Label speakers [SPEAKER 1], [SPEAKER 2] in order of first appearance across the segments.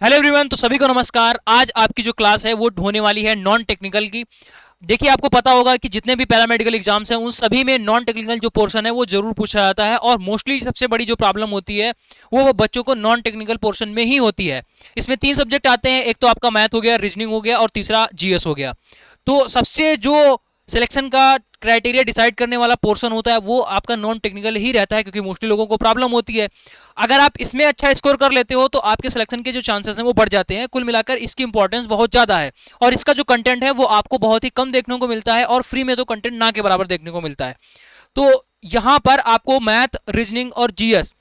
[SPEAKER 1] Hello everyone, तो सभी को नमस्कार। आज आपकी जो क्लास है वो होने वाली है नॉन टेक्निकल की। देखिए, आपको पता होगा कि जितने भी पैरामेडिकल एग्जाम्स हैं उन सभी में नॉन टेक्निकल जो पोर्शन है वो जरूर पूछा जाता है, और मोस्टली सबसे बड़ी जो प्रॉब्लम होती है वो बच्चों को नॉन टेक्निकल पोर्शन में ही होती है। इसमें 3 सब्जेक्ट आते हैं, एक तो आपका मैथ हो गया, रीजनिंग हो गया और तीसरा जीएस हो गया। तो सबसे जो सिलेक्शन का क्राइटेरिया डिसाइड करने वाला पोर्शन होता है वो आपका नॉन टेक्निकल ही रहता है, क्योंकि मोस्टली लोगों को प्रॉब्लम होती है। अगर आप इसमें अच्छा स्कोर कर लेते हो तो आपके सिलेक्शन के जो चांसेस हैं वो बढ़ जाते हैं। कुल मिलाकर इसकी इंपॉर्टेंस बहुत ज़्यादा है, और इसका जो कंटेंट है वो आपको बहुत ही कम देखने को मिलता है, और फ्री में तो कंटेंट ना के बराबर देखने को मिलता है। तो यहाँ पर आपको मैथ, रीजनिंग और जीएस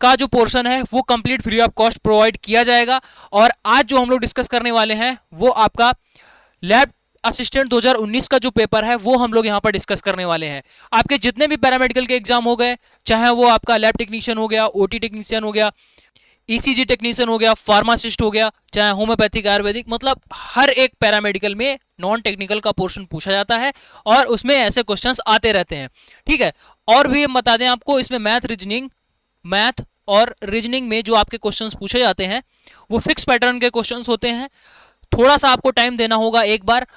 [SPEAKER 1] का जो पोर्शन है वो complete free of cost provide किया जाएगा। और आज जो हम लोग डिस्कस करने वाले हैं वो आपका लैब असिस्टेंट 2019 का जो पेपर है वो हम लोग यहाँ पर डिस्कस करने वाले हैं। आपके जितने भी पैरामेडिकल के एग्जाम हो गए, चाहे वो आपका लैब टेक्नीशियन हो गया, ओटी टेक्नीशियन हो गया, ईसीजी टेक्नीशियन हो गया, फार्मासिस्ट हो गया, चाहे होम्योपैथिक, आयुर्वेदिक, मतलब हर एक पैरामेडिकल में नॉन टेक्निकल का पोर्शन पूछा जाता है और उसमें ऐसे क्वेश्चंस आते रहते हैं। ठीक है। और भी हम बता दें आपको, इसमें मैथ और रीजनिंग में जो आपके क्वेश्चंस पूछे जाते हैं वो फिक्स पैटर्न के क्वेश्चंस होते हैं। थोड़ा सा आपको टाइम देना होगा एक बार,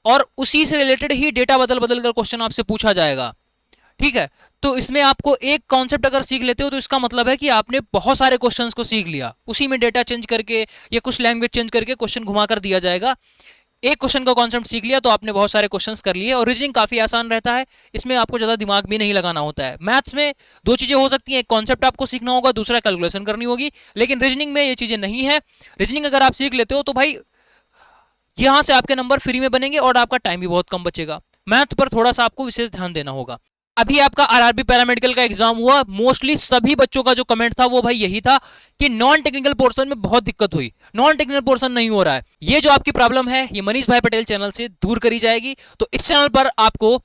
[SPEAKER 1] और उसी से रिलेटेड ही डेटा बदल बदल कर क्वेश्चन आपसे पूछा जाएगा। ठीक है। तो इसमें आपको एक कॉन्सेप्ट अगर सीख लेते हो तो इसका मतलब है कि आपने बहुत सारे क्वेश्चंस को सीख लिया, उसी में डेटा चेंज करके या कुछ लैंग्वेज चेंज करके क्वेश्चन घुमा कर दिया जाएगा। एक क्वेश्चन का कॉन्सेप्ट सीख लिया तो आपने बहुत सारे क्वेश्चंस कर लिए। और रीजनिंग काफी आसान रहता है, इसमें आपको ज्यादा दिमाग भी नहीं लगाना होता है। मैथ्स में दो चीजें हो सकती हैं, एक कॉन्सेप्ट आपको सीखना होगा, दूसरा कैलकुलेशन करनी होगी, लेकिन रीजनिंग में ये चीजें नहीं है। रीजनिंग अगर आप सीख लेते हो तो भाई यहां से आपके नंबर फ्री में बनेंगे और आपका टाइम भी बहुत कम बचेगा। मैथ पर थोड़ा सा आपको विशेष ध्यान देना होगा। अभी आपका आरआरबी पैरामेडिकल का एग्जाम हुआ, मोस्टली सभी बच्चों का जो कमेंट था वो भाई यही था कि नॉन टेक्निकल पोर्शन में बहुत दिक्कत हुई, नॉन टेक्निकल पोर्शन नहीं हो रहा है। ये जो आपकी प्रॉब्लम है ये मनीष भाई पटेल चैनल से दूर करी जाएगी। तो इस चैनल पर आपको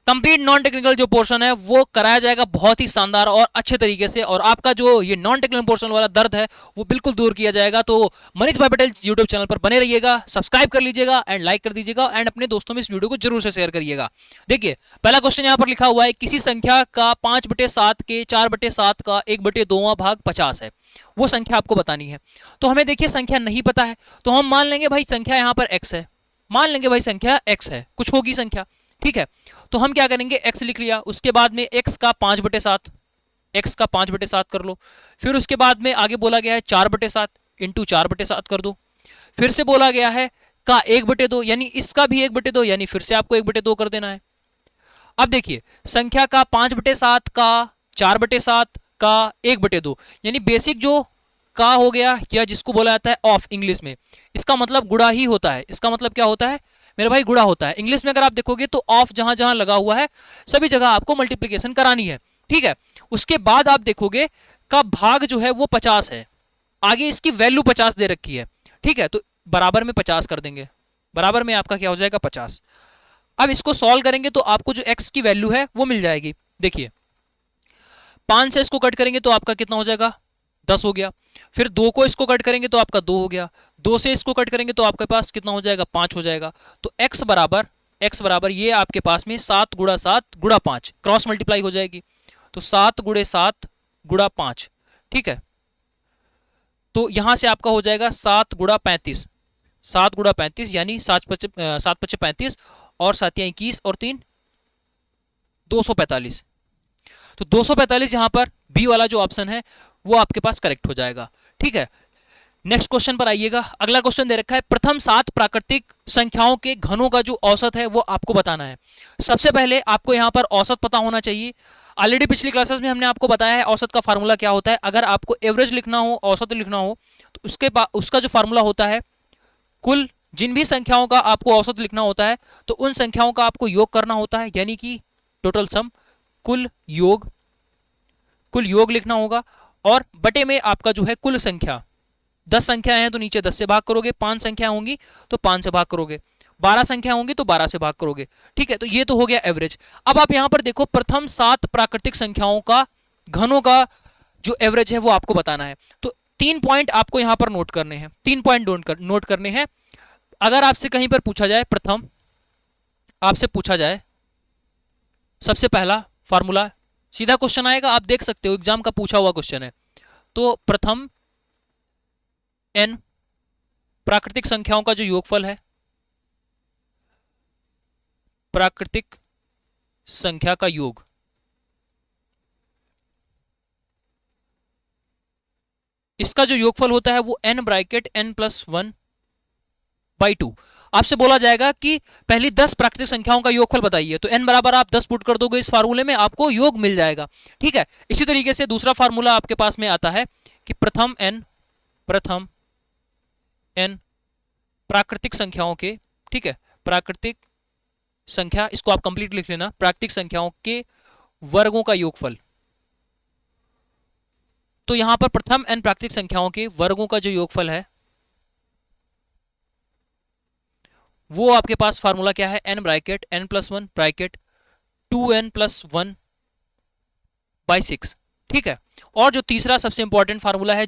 [SPEAKER 1] कंप्लीट नॉन टेक्निकल जो पोर्शन है वो कराया जाएगा बहुत ही शानदार और अच्छे तरीके से, और आपका जो ये नॉन टेक्निकल पोर्शन वाला दर्द है वो बिल्कुल दूर किया जाएगा। तो मनीष भाई पटेल यूट्यूब चैनल पर बने रहिएगा, सब्सक्राइब कर लीजिएगा एंड लाइक कर दीजिएगा, एंड अपने दोस्तों में इस वीडियो को जरूर से शेयर करिएगा। देखिए, पहला क्वेश्चन यहाँ पर लिखा हुआ है, किसी संख्या का 5/7 के 4/7 का 1/2 भाग 50 है, वो संख्या आपको बतानी है। तो हमें देखिए संख्या नहीं पता है, तो हम मान लेंगे भाई संख्या यहाँ पर एक्स है, मान लेंगे भाई संख्या एक्स है, कुछ होगी संख्या। ठीक है। तो हम क्या करेंगे, x लिख लिया, उसके बाद में x का 5/7, x का 5/7 कर लो। फिर उसके बाद में आगे बोला गया है 4/7 इंटू 4/7 कर दो। फिर से बोला गया है का 1/2, यानी इसका भी 1/2, यानी फिर से आपको 1/2 कर देना है। अब देखिए, संख्या का 5/7 का 4/7 का 1/2, यानी बेसिक जो का हो गया, या जिसको बोला जाता है ऑफ इंग्लिश में, इसका मतलब गुणा ही होता है। इसका मतलब क्या होता है मेरे भाई, गुणा होता है। इंग्लिश में अगर आप देखोगे तो ऑफ जहां जहां लगा हुआ है सभी जगह आपको मल्टीप्लीकेशन करानी है। ठीक है। उसके बाद आप देखोगे का भाग जो है वो 50 है, आगे इसकी वैल्यू 50 दे रखी है। ठीक है। तो बराबर में 50 कर देंगे, बराबर में आपका क्या हो जाएगा 50। अब इसको सॉल्व करेंगे तो आपको जो x की वैल्यू है वो मिल जाएगी। देखिए, 5 से इसको कट करेंगे तो आपका कितना हो जाएगा, 10 हो गया। फिर 2 को इसको कट करेंगे तो आपका 2 हो गया, 2 से इसको कट करेंगे तो आपके पास कितना हो जाएगा, 5 हो जाएगा। तो x बराबर ये आपके पास में 7 गुणा 7 गुणा 5 क्रॉस मल्टीप्लाई हो जाएगी। तो 7 गुणे 7 गुणा 5। ठीक है। तो यहां से आपका हो जाएगा 7 गुणा 35, 7 गुणा 35 यानी 7 35, और 7 21 और 3 245। तो 245 यहां पर बी वाला जो ऑप्शन है वो आपके पास करेक्ट हो जाएगा। ठीक है। नेक्स्ट क्वेश्चन पर आइएगा। अगला क्वेश्चन दे रखा है, प्रथम 7 प्राकृतिक संख्याओं के घनों का जो औसत है वो आपको बताना है। सबसे पहले आपको यहां पर औसत पता होना चाहिए। ऑलरेडी पिछली क्लासेस में हमने आपको बताया है औसत का फार्मूला क्या होता है। अगर आपको एवरेज लिखना हो, औसत लिखना हो, तो उसका जो फार्मूला होता है, कुल जिन भी संख्याओं का आपको औसत लिखना होता है तो उन संख्याओं का आपको योग करना होता है, यानी कि टोटल सम, कुल योग लिखना होगा। और बटे में आपका जो है कुल संख्या, 10 संख्या है तो नीचे 10 से भाग करोगे, 5 संख्या होंगी तो 5 से भाग करोगे, 12 संख्या होंगी तो 12 से भाग करोगे। ठीक है। तो ये तो हो गया एवरेज। अब आप यहां पर देखो, प्रथम 7 प्राकृतिक संख्याओं का घनों का जो एवरेज है वो आपको बताना है। तो 3 पॉइंट आपको यहां पर नोट करने हैं, 3 पॉइंट नोट करने हैं। अगर आपसे कहीं पर पूछा जाए, प्रथम आपसे पूछा जाए, सबसे पहला फॉर्मूला, सीधा क्वेश्चन आएगा, आप देख सकते हो एग्जाम का पूछा हुआ क्वेश्चन है। तो प्रथम n प्राकृतिक संख्याओं का जो योगफल है, प्राकृतिक संख्या का योग, इसका जो योगफल होता है वो n ब्रैकेट n प्लस 1/2। आपसे बोला जाएगा कि पहली 10 प्राकृतिक संख्याओं का योगफल बताइए, तो n बराबर आप 10 पुट कर दोगे इस फार्मूले में, आपको योग मिल जाएगा। ठीक है, इसी तरीके से दूसरा फार्मूला आपके पास में आता है कि प्रथम n प्राकृतिक संख्याओं के, ठीक है, प्राकृतिक संख्या, इसको आप कंप्लीट लिख लेना, प्राकृतिक संख्याओं के वर्गों का योगफल। तो यहां पर प्रथम n प्राकृतिक संख्याओं के वर्गों का जो योगफल है वो आपके पास फार्मूला क्या है, n bracket n plus 1 bracket 2n plus 1/6। ठीक है, और जो तीसरा सबसे इंपॉर्टेंट फार्मूला है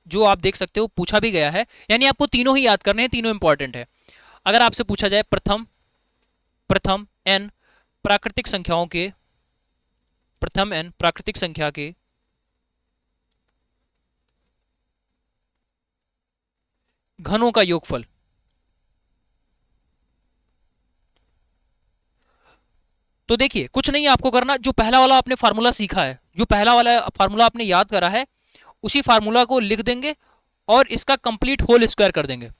[SPEAKER 1] जो आप देख सकते हो पूछा भी गया है, यानी आपको तीनों ही याद करने हैं, तीनों इंपॉर्टेंट है। अगर आपसे पूछा जाए प्रथम n प्राकृतिक संख्याओं के, प्रथम n प्राकृतिक संख्या के घनों का योगफल, तो देखिए कुछ नहीं आपको करना, जो पहला वाला आपने फार्मूला सीखा है, जो पहला वाला फार्मूला आपने याद करा है, उसी फार्मूला को लिख देंगे और इसका कंप्लीट होल स्क्वायर कर देंगे।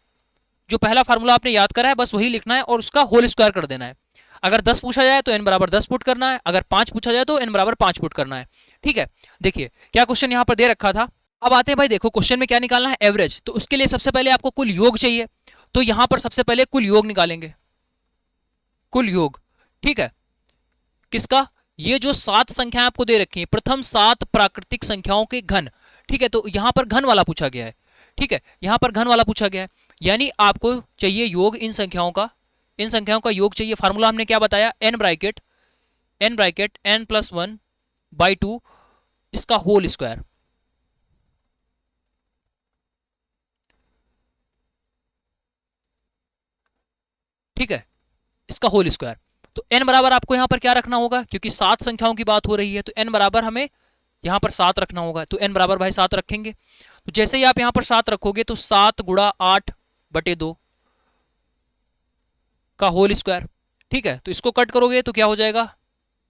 [SPEAKER 1] जो पहला फार्मूला आपने याद करा है बस वही लिखना है और उसका होल स्क्वायर कर देना है। अगर 10 पूछा जाए तो n बराबर 10 पुट करना है, अगर 5 पूछा जाए तो n बराबर 5 पुट करना है। ठीक है, देखिए क्या क्वेश्चन यहां पर दे रखा था। अब आते हैं भाई, देखो क्वेश्चन में क्या निकालना है, एवरेज। तो उसके लिए सबसे पहले आपको कुल योग चाहिए, तो यहां पर सबसे पहले कुल योग निकालेंगे, कुल योग। ठीक है, किसका, ये जो 7 संख्याएं आपको दे रखी हैं, प्रथम 7 प्राकृतिक संख्याओं के घन। ठीक है, तो यहां पर घन वाला पूछा गया है। ठीक है, यहां पर घन वाला पूछा गया है, यानी आपको चाहिए योग इन संख्याओं का, इन संख्याओं का योग चाहिए। फार्मूला हमने क्या बताया, n ब्रैकेट n प्लस 1/2 इसका होल स्क्वायर। ठीक है, इसका होल स्क्वायर। तो n बराबर आपको यहां पर क्या रखना होगा, क्योंकि 7 संख्याओं की बात हो रही है, तो n बराबर हमें यहां पर 7 रखना होगा। तो n बराबर भाई 7 रखेंगे। तो जैसे ही आप यहां पर 7 रखोगे तो 7 गुणा 8/2 का होल स्क्वायर। ठीक है, तो इसको कट करोगे तो क्या हो जाएगा,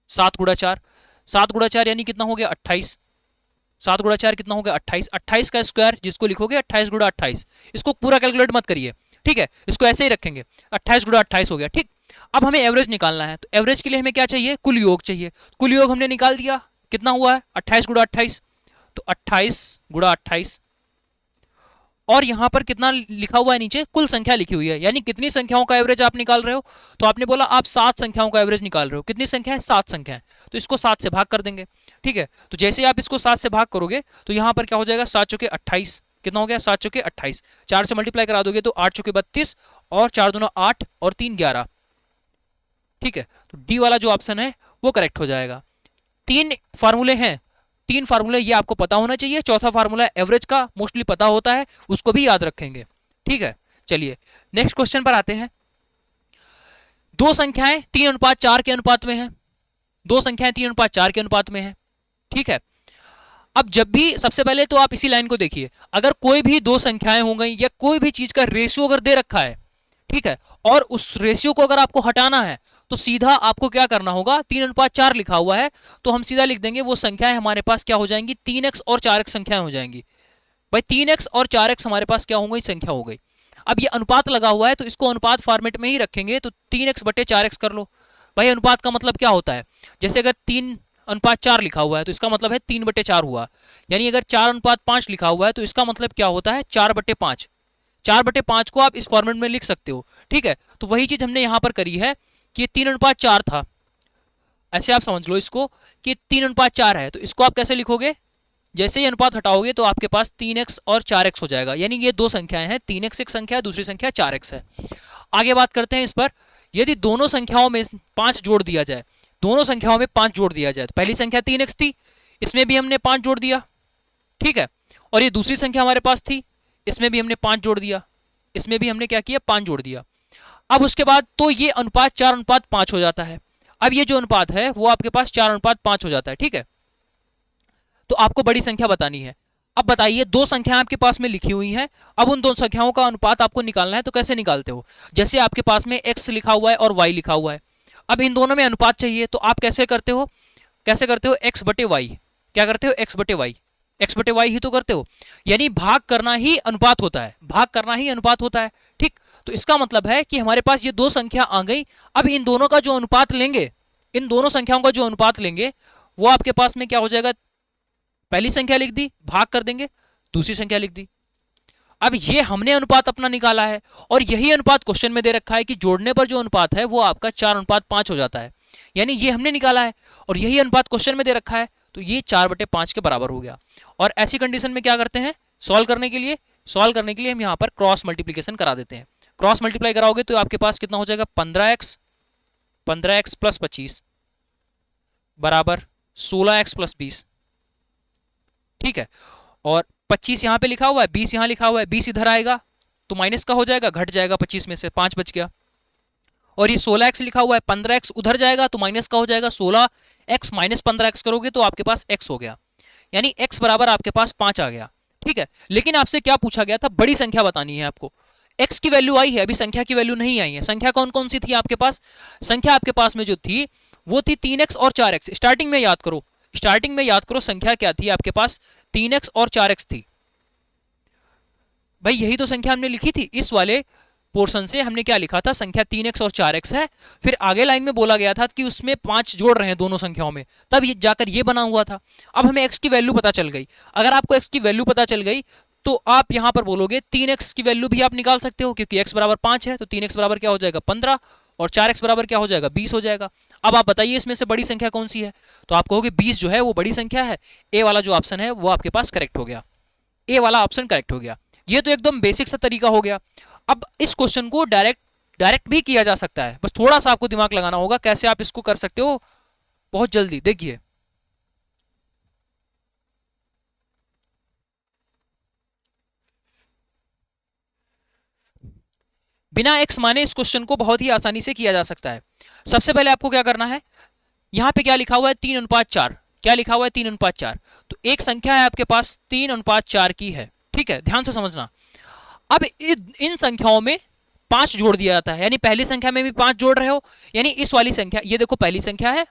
[SPEAKER 1] 7 गुणा 4, 7 गुणा 4 यानी कितना हो गया 28, 7 गुणा 4 कितना हो गया 28, 28 का स्क्वायर जिसको लिखोगे 28 गुणा 28। इसको पूरा कैलकुलेट मत करिए, ठीक है, इसको ऐसे ही रखेंगे, 28 गुणा 28 हो गया। ठीक, अब हमें एवरेज निकालना है, तो एवरेज के लिए हमें क्या चाहिए, कुल योग चाहिए। कुल योग हमने निकाल दिया, कितना हुआ है 28 गुणा 28, तो 28 गुणा 28, और यहां पर कितना लिखा हुआ है नीचे, कुल संख्या लिखी हुई है, यानी कितनी संख्याओं का एवरेज आप निकाल रहे हो। तो आपने बोला आप 7 संख्याओं का एवरेज निकाल रहे हो, कितनी संख्या है 7 संख्या है, तो इसको 7 से भाग कर देंगे। ठीक है, तो जैसे ही आप इसको 7 से भाग करोगे तो यहां पर क्या हो जाएगा, 7 चौके 28, कितना हो गया 7 चौके 28, 4 से मल्टीप्लाई करा दोगे तो 8 चौके 32 और 4 दूना 8 और 3 11। ठीक है, तो डी वाला जो ऑप्शन है वो करेक्ट हो जाएगा। 3 फार्मूले हैं, 3 फार्मूले ये आपको पता होना चाहिए। चौथा फार्मूला एवरेज का मोस्टली पता होता है, उसको भी याद रखेंगे। ठीक है, चलिए नेक्स्ट क्वेश्चन पर आते हैं। दो संख्याएं 3:4 के अनुपात में हैं, दो संख्याएं 3:4 के अनुपात में हैं। ठीक है, अब जब भी, सबसे पहले तो आप इसी लाइन को देखिए, अगर कोई भी दो संख्याएं हो गई या कोई भी चीज का रेशियो अगर दे रखा है, ठीक है, और उस रेशियो को अगर आपको हटाना है तो सीधा आपको क्या करना होगा, 3:4 लिखा हुआ है तो हम सीधा लिख देंगे वो संख्याएं हमारे पास क्या हो जाएंगी, 3x और 4x संख्याएं हो जाएंगी। भाई 3x और 4x हमारे पास क्या हो गई, संख्या हो गई। अब ये अनुपात लगा हुआ है तो इसको अनुपात फॉर्मेट में ही रखेंगे, तो 3x/4x कर लो। भाई अनुपात का मतलब क्या होता है, जैसे अगर 3:4 लिखा हुआ है तो इसका मतलब है 3/4 हुआ, यानी अगर 4:5 लिखा हुआ है तो इसका मतलब क्या होता है 4/5। 4/5 को आप इस फॉर्मेट में लिख सकते हो। ठीक है, तो वही चीज हमने यहां पर करी है कि 3:4 था, ऐसे आप समझ लो इसको कि 3:4 है, तो इसको आप कैसे लिखोगे, जैसे ही अनुपात हटाओगे तो आपके पास 3x और 4x हो जाएगा, यानी ये दो संख्याएं हैं, 3x एक संख्या है, दूसरी संख्या 4x है। आगे बात करते हैं इस पर, यदि दोनों संख्याओं में 5 जोड़ दिया जाए, दोनों संख्याओं में 5 जोड़ दिया जाए, तो पहली संख्या 3x थी, इसमें भी हमने 5 जोड़ दिया। ठीक है, और ये दूसरी संख्या हमारे पास थी, इसमें भी हमने 5 जोड़ दिया, इसमें भी हमने क्या किया 5 जोड़ दिया। अब उसके बाद तो ये अनुपात 4:5 हो जाता है। अब ये जो अनुपात है वो आपके पास 4:5 हो जाता है। ठीक है, तो आपको बड़ी संख्या बतानी है। अब बताइए, दो संख्याएं आपके पास में लिखी हुई हैं, अब उन दो संख्याओं का अनुपात आपको निकालना है, तो कैसे निकालते हो? जैसे आपके पास में x लिखा हुआ है और y लिखा हुआ है, अब इन दोनों में अनुपात चाहिए, तो आप कैसे करते हो? कैसे करते हो? x बटे वाई। क्या करते हो? x बटे वाई। x बटे वाई ही तो करते हो, यानी भाग करना ही अनुपात होता है, भाग करना ही अनुपात होता है। ठीक, तो इसका मतलब है कि हमारे पास ये दो संख्या आ गई, अब इन दोनों का जो अनुपात लेंगे, इन दोनों संख्याओं का जो अनुपात लेंगे, वो आपके पास में क्या हो जाएगा? पहली संख्या लिख दी, भाग कर देंगे, दूसरी संख्या लिख दी। अब ये हमने अनुपात अपना निकाला है, और यही अनुपात क्वेश्चन में दे रखा है कि जोड़ने पर जो अनुपात है वो आपका 4:5 हो जाता है, यानी ये हमने निकाला है, और यही अनुपात क्वेश्चन में दे रखा है, तो ये 4/5 के बराबर हो गया। और ऐसी कंडीशन में क्या करते हैं? सॉल्व करने के लिए हम यहाँ पर क्रॉस मल्टीप्लीकेशन करा देते हैं। क्रॉस मल्टीप्लाई कराओगे तो आपके पास कितना हो जाएगा? 15x प्लस 25 बराबर 16x प्लस 20। ठीक है, और 25 यहां पे लिखा हुआ है, 20 यहां लिखा हुआ है, 20 इधर आएगा तो माइनस का हो जाएगा, घट जाएगा 25 में से 5 बच गया। और ये 16x लिखा हुआ है, 15x उधर जाएगा तो माइनस का हो जाएगा, 16x माइनस 15x करोगे तो आपके पास x हो गया, यानी x बराबर आपके पास 5 आ गया। ठीक है, लेकिन आपसे क्या पूछा गया था? बड़ी संख्या बतानी है आपको। x की वैल्यू आई है, अभी संख्या की वैल्यू नहीं आई है। संख्या कौन कौन सी थी आपके पास? संख्या आपके पास में जो थी वो थी 3x और 4x। स्टार्टिंग में याद करो, स्टार्टिंग में याद करो, संख्या क्या थी आपके पास? 3x और 4x थी। भाई यही तो संख्या हमने लिखी थी, इस वाले पोर्शन से हमने क्या लिखा था? संख्या 3x और 4x है। फिर आगे लाइन में बोला गया था कि उसमें 5 जोड़ रहे हैं दोनों संख्याओं में, तब ये जाकर ये बना हुआ था। अब हमें x की वैल्यू पता चल गई। अगर आपको x की वैल्यू पता चल गई तो आप यहां पर बोलोगे 3x की वैल्यू भी आप निकाल सकते हो, क्योंकि x बराबर 5 है, तो 3x बराबर क्या हो जाएगा? 15, और 4x बराबर क्या हो जाएगा? 20 हो जाएगा। अब आप बताइए इसमें से बड़ी संख्या कौन सी है? तो आप कहोगे 20 जो है वो बड़ी संख्या है। ए वाला जो ऑप्शन है वो आपके पास करेक्ट हो गया, ए वाला ऑप्शन करेक्ट हो गया। ये तो एकदम बेसिक सा तरीका हो गया। अब इस क्वेश्चन को डायरेक्ट भी किया जा सकता है, बस थोड़ा सा आपको दिमाग लगाना होगा। कैसे आप इसको कर सकते हो? बहुत जल्दी देखिए, बिना x माने इस क्वेश्चन को बहुत ही आसानी से किया जा सकता है। सबसे पहले आपको क्या करना है? यहां पे क्या लिखा हुआ है? 3:4। क्या लिखा हुआ है? 3:4। तो एक संख्या है आपके पास 3:4 की है। ठीक है, ध्यान से समझना। अब इन संख्याओं में 5 जोड़ दिया जाता है, यानी पहली संख्या में भी 5 जोड़ रहे हो, यानी इस वाली संख्या, ये देखो पहली संख्या है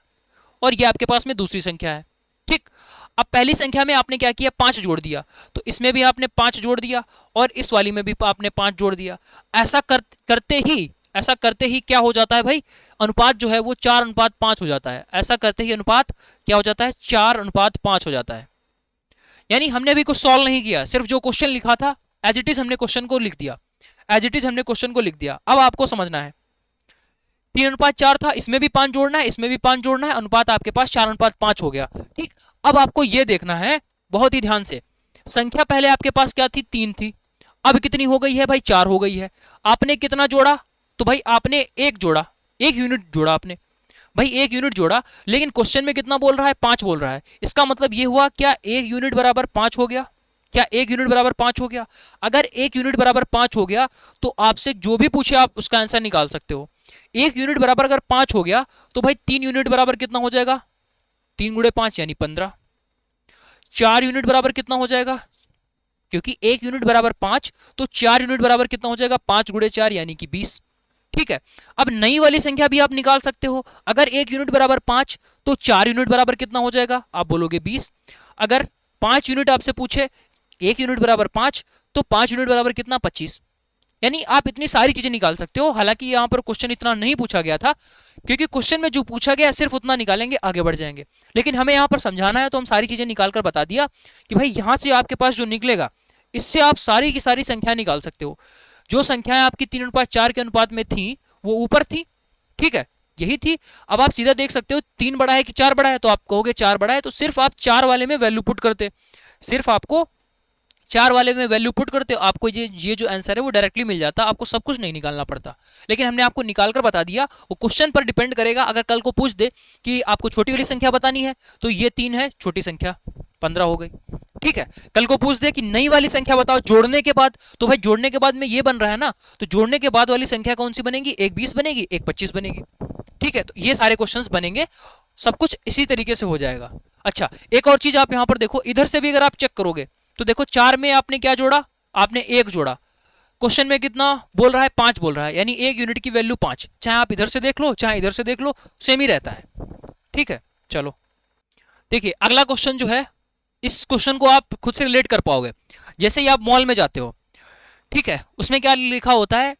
[SPEAKER 1] और ये आपके पास में दूसरी संख्या है। ठीक, अब पहली संख्या में आपने क्या किया? 5 जोड़ दिया, तो इसमें भी आपने 5 जोड़ दिया और इस वाली में भी आपने 5 जोड़ दिया। ऐसा करते ही क्या हो जाता है भाई? अनुपात जो है वो 4:5 हो जाता है। ऐसा करते ही अनुपात क्या हो जाता है? 4:5 हो जाता है। यानी हमने अभी कुछ सॉल्व नहीं किया, सिर्फ जो क्वेश्चन लिखा था एज इट इज हमने क्वेश्चन को लिख दिया, एज इट इज हमने क्वेश्चन को लिख दिया। अब आपको समझना है, 3:4 था, इसमें भी 5 जोड़ना है, इसमें भी 5 जोड़ना है, अनुपात आपके पास 4:5 हो गया। ठीक, अब आपको यह देखना है बहुत ही ध्यान से, संख्या पहले आपके पास क्या थी? 3 थी, अब कितनी हो गई है भाई? 4 हो गई है। आपने कितना जोड़ा? तो भाई आपने 1 जोड़ा, 1 यूनिट जोड़ा आपने, भाई 1 यूनिट जोड़ा, लेकिन क्वेश्चन में कितना बोल रहा है? 5 बोल रहा है। इसका मतलब ये हुआ क्या 1 यूनिट बराबर 5 हो गया? क्या 1 यूनिट बराबर 5 हो गया? अगर 1 यूनिट बराबर 5 हो गया तो आपसे जो भी पूछे आप उसका आंसर निकाल सकते हो। 1 यूनिट बराबर अगर 5 हो गया तो भाई 3 यूनिट बराबर कितना हो जाएगा? 3 गुणे 5 यानी 15। 4 यूनिट बराबर कितना हो जाएगा? क्योंकि 1 यूनिट बराबर 5, तो 4 यूनिट बराबर कितना हो जाएगा? 5 गुणे 4 यानी कि 20। ठीक है, अब नई वाली संख्या भी आप निकाल सकते हो। अगर 1 यूनिट बराबर 5 तो 4 यूनिट बराबर कितना हो जाएगा? आप बोलोगे 20। अगर 5 यूनिट आपसे पूछे, 1 यूनिट बराबर 5 तो 5 यूनिट बराबर कितना? 25। यानी आप इतनी सारी चीजें निकाल सकते हो। हालांकि यहां पर क्वेश्चन इतना नहीं पूछा गया था, क्योंकि क्वेश्चन में जो पूछा गया सिर्फ उतना निकालेंगे, आगे बढ़ जाएंगे। लेकिन हमें यहां पर समझाना है तो हम सारी चीजें निकाल कर बता दिया कि भाई यहां से आपके पास जो निकलेगा इससे आप सारी की सारी संख्या निकाल सकते हो। जो संख्याएं आपकी 3:4 के अनुपात में थी वो ऊपर थी। ठीक है, यही थी। अब आप सीधा देख सकते हो 3 बड़ा है कि 4 बड़ा है, तो आप कहोगे 4 बड़ा है, तो सिर्फ आप 4 वाले में वैल्यू पुट करते, सिर्फ आपको 4 वाले में वैल्यू पुट करते हो, आपको ये जो आंसर है वो डायरेक्टली मिल जाता, आपको सब कुछ नहीं निकालना पड़ता। लेकिन हमने आपको निकाल कर बता दिया। वो क्वेश्चन पर डिपेंड करेगा। अगर कल को पूछ दे कि आपको छोटी वाली संख्या बतानी है तो ये 3 है, छोटी संख्या 15 हो गई। ठीक है, कल को पूछ दे कि नई वाली संख्या बताओ जोड़ने के बाद, तो भाई जोड़ने के बाद में ये बन रहा है ना, तो जोड़ने के बाद वाली संख्या कौन सी बनेगी? एक 20 बनेगी, एक 25 बनेगी। ठीक है, तो ये सारे क्वेश्चंस बनेंगे, सब कुछ इसी तरीके से हो जाएगा। अच्छा, एक और चीज आप यहां पर देखो, इधर से भी अगर आप चेक करोगे तो देखो 4 में आपने क्या जोड़ा, आपने 1 जोड़ा। क्वेश्चन में कितना बोल रहा है, 5 बोल रहा है, यानी 1 यूनिट की वैल्यू 5। चाहे आप इधर से देख लो चाहे इधर से देख लो, सेम ही रहता है। ठीक है, चलो देखिए अगला क्वेश्चन जो है, इस क्वेश्चन को आप खुद से रिलेट कर पाओगे। जैसे ही आप मॉल में जाते हो, ठीक है, उसमें क्या लिखा होता है,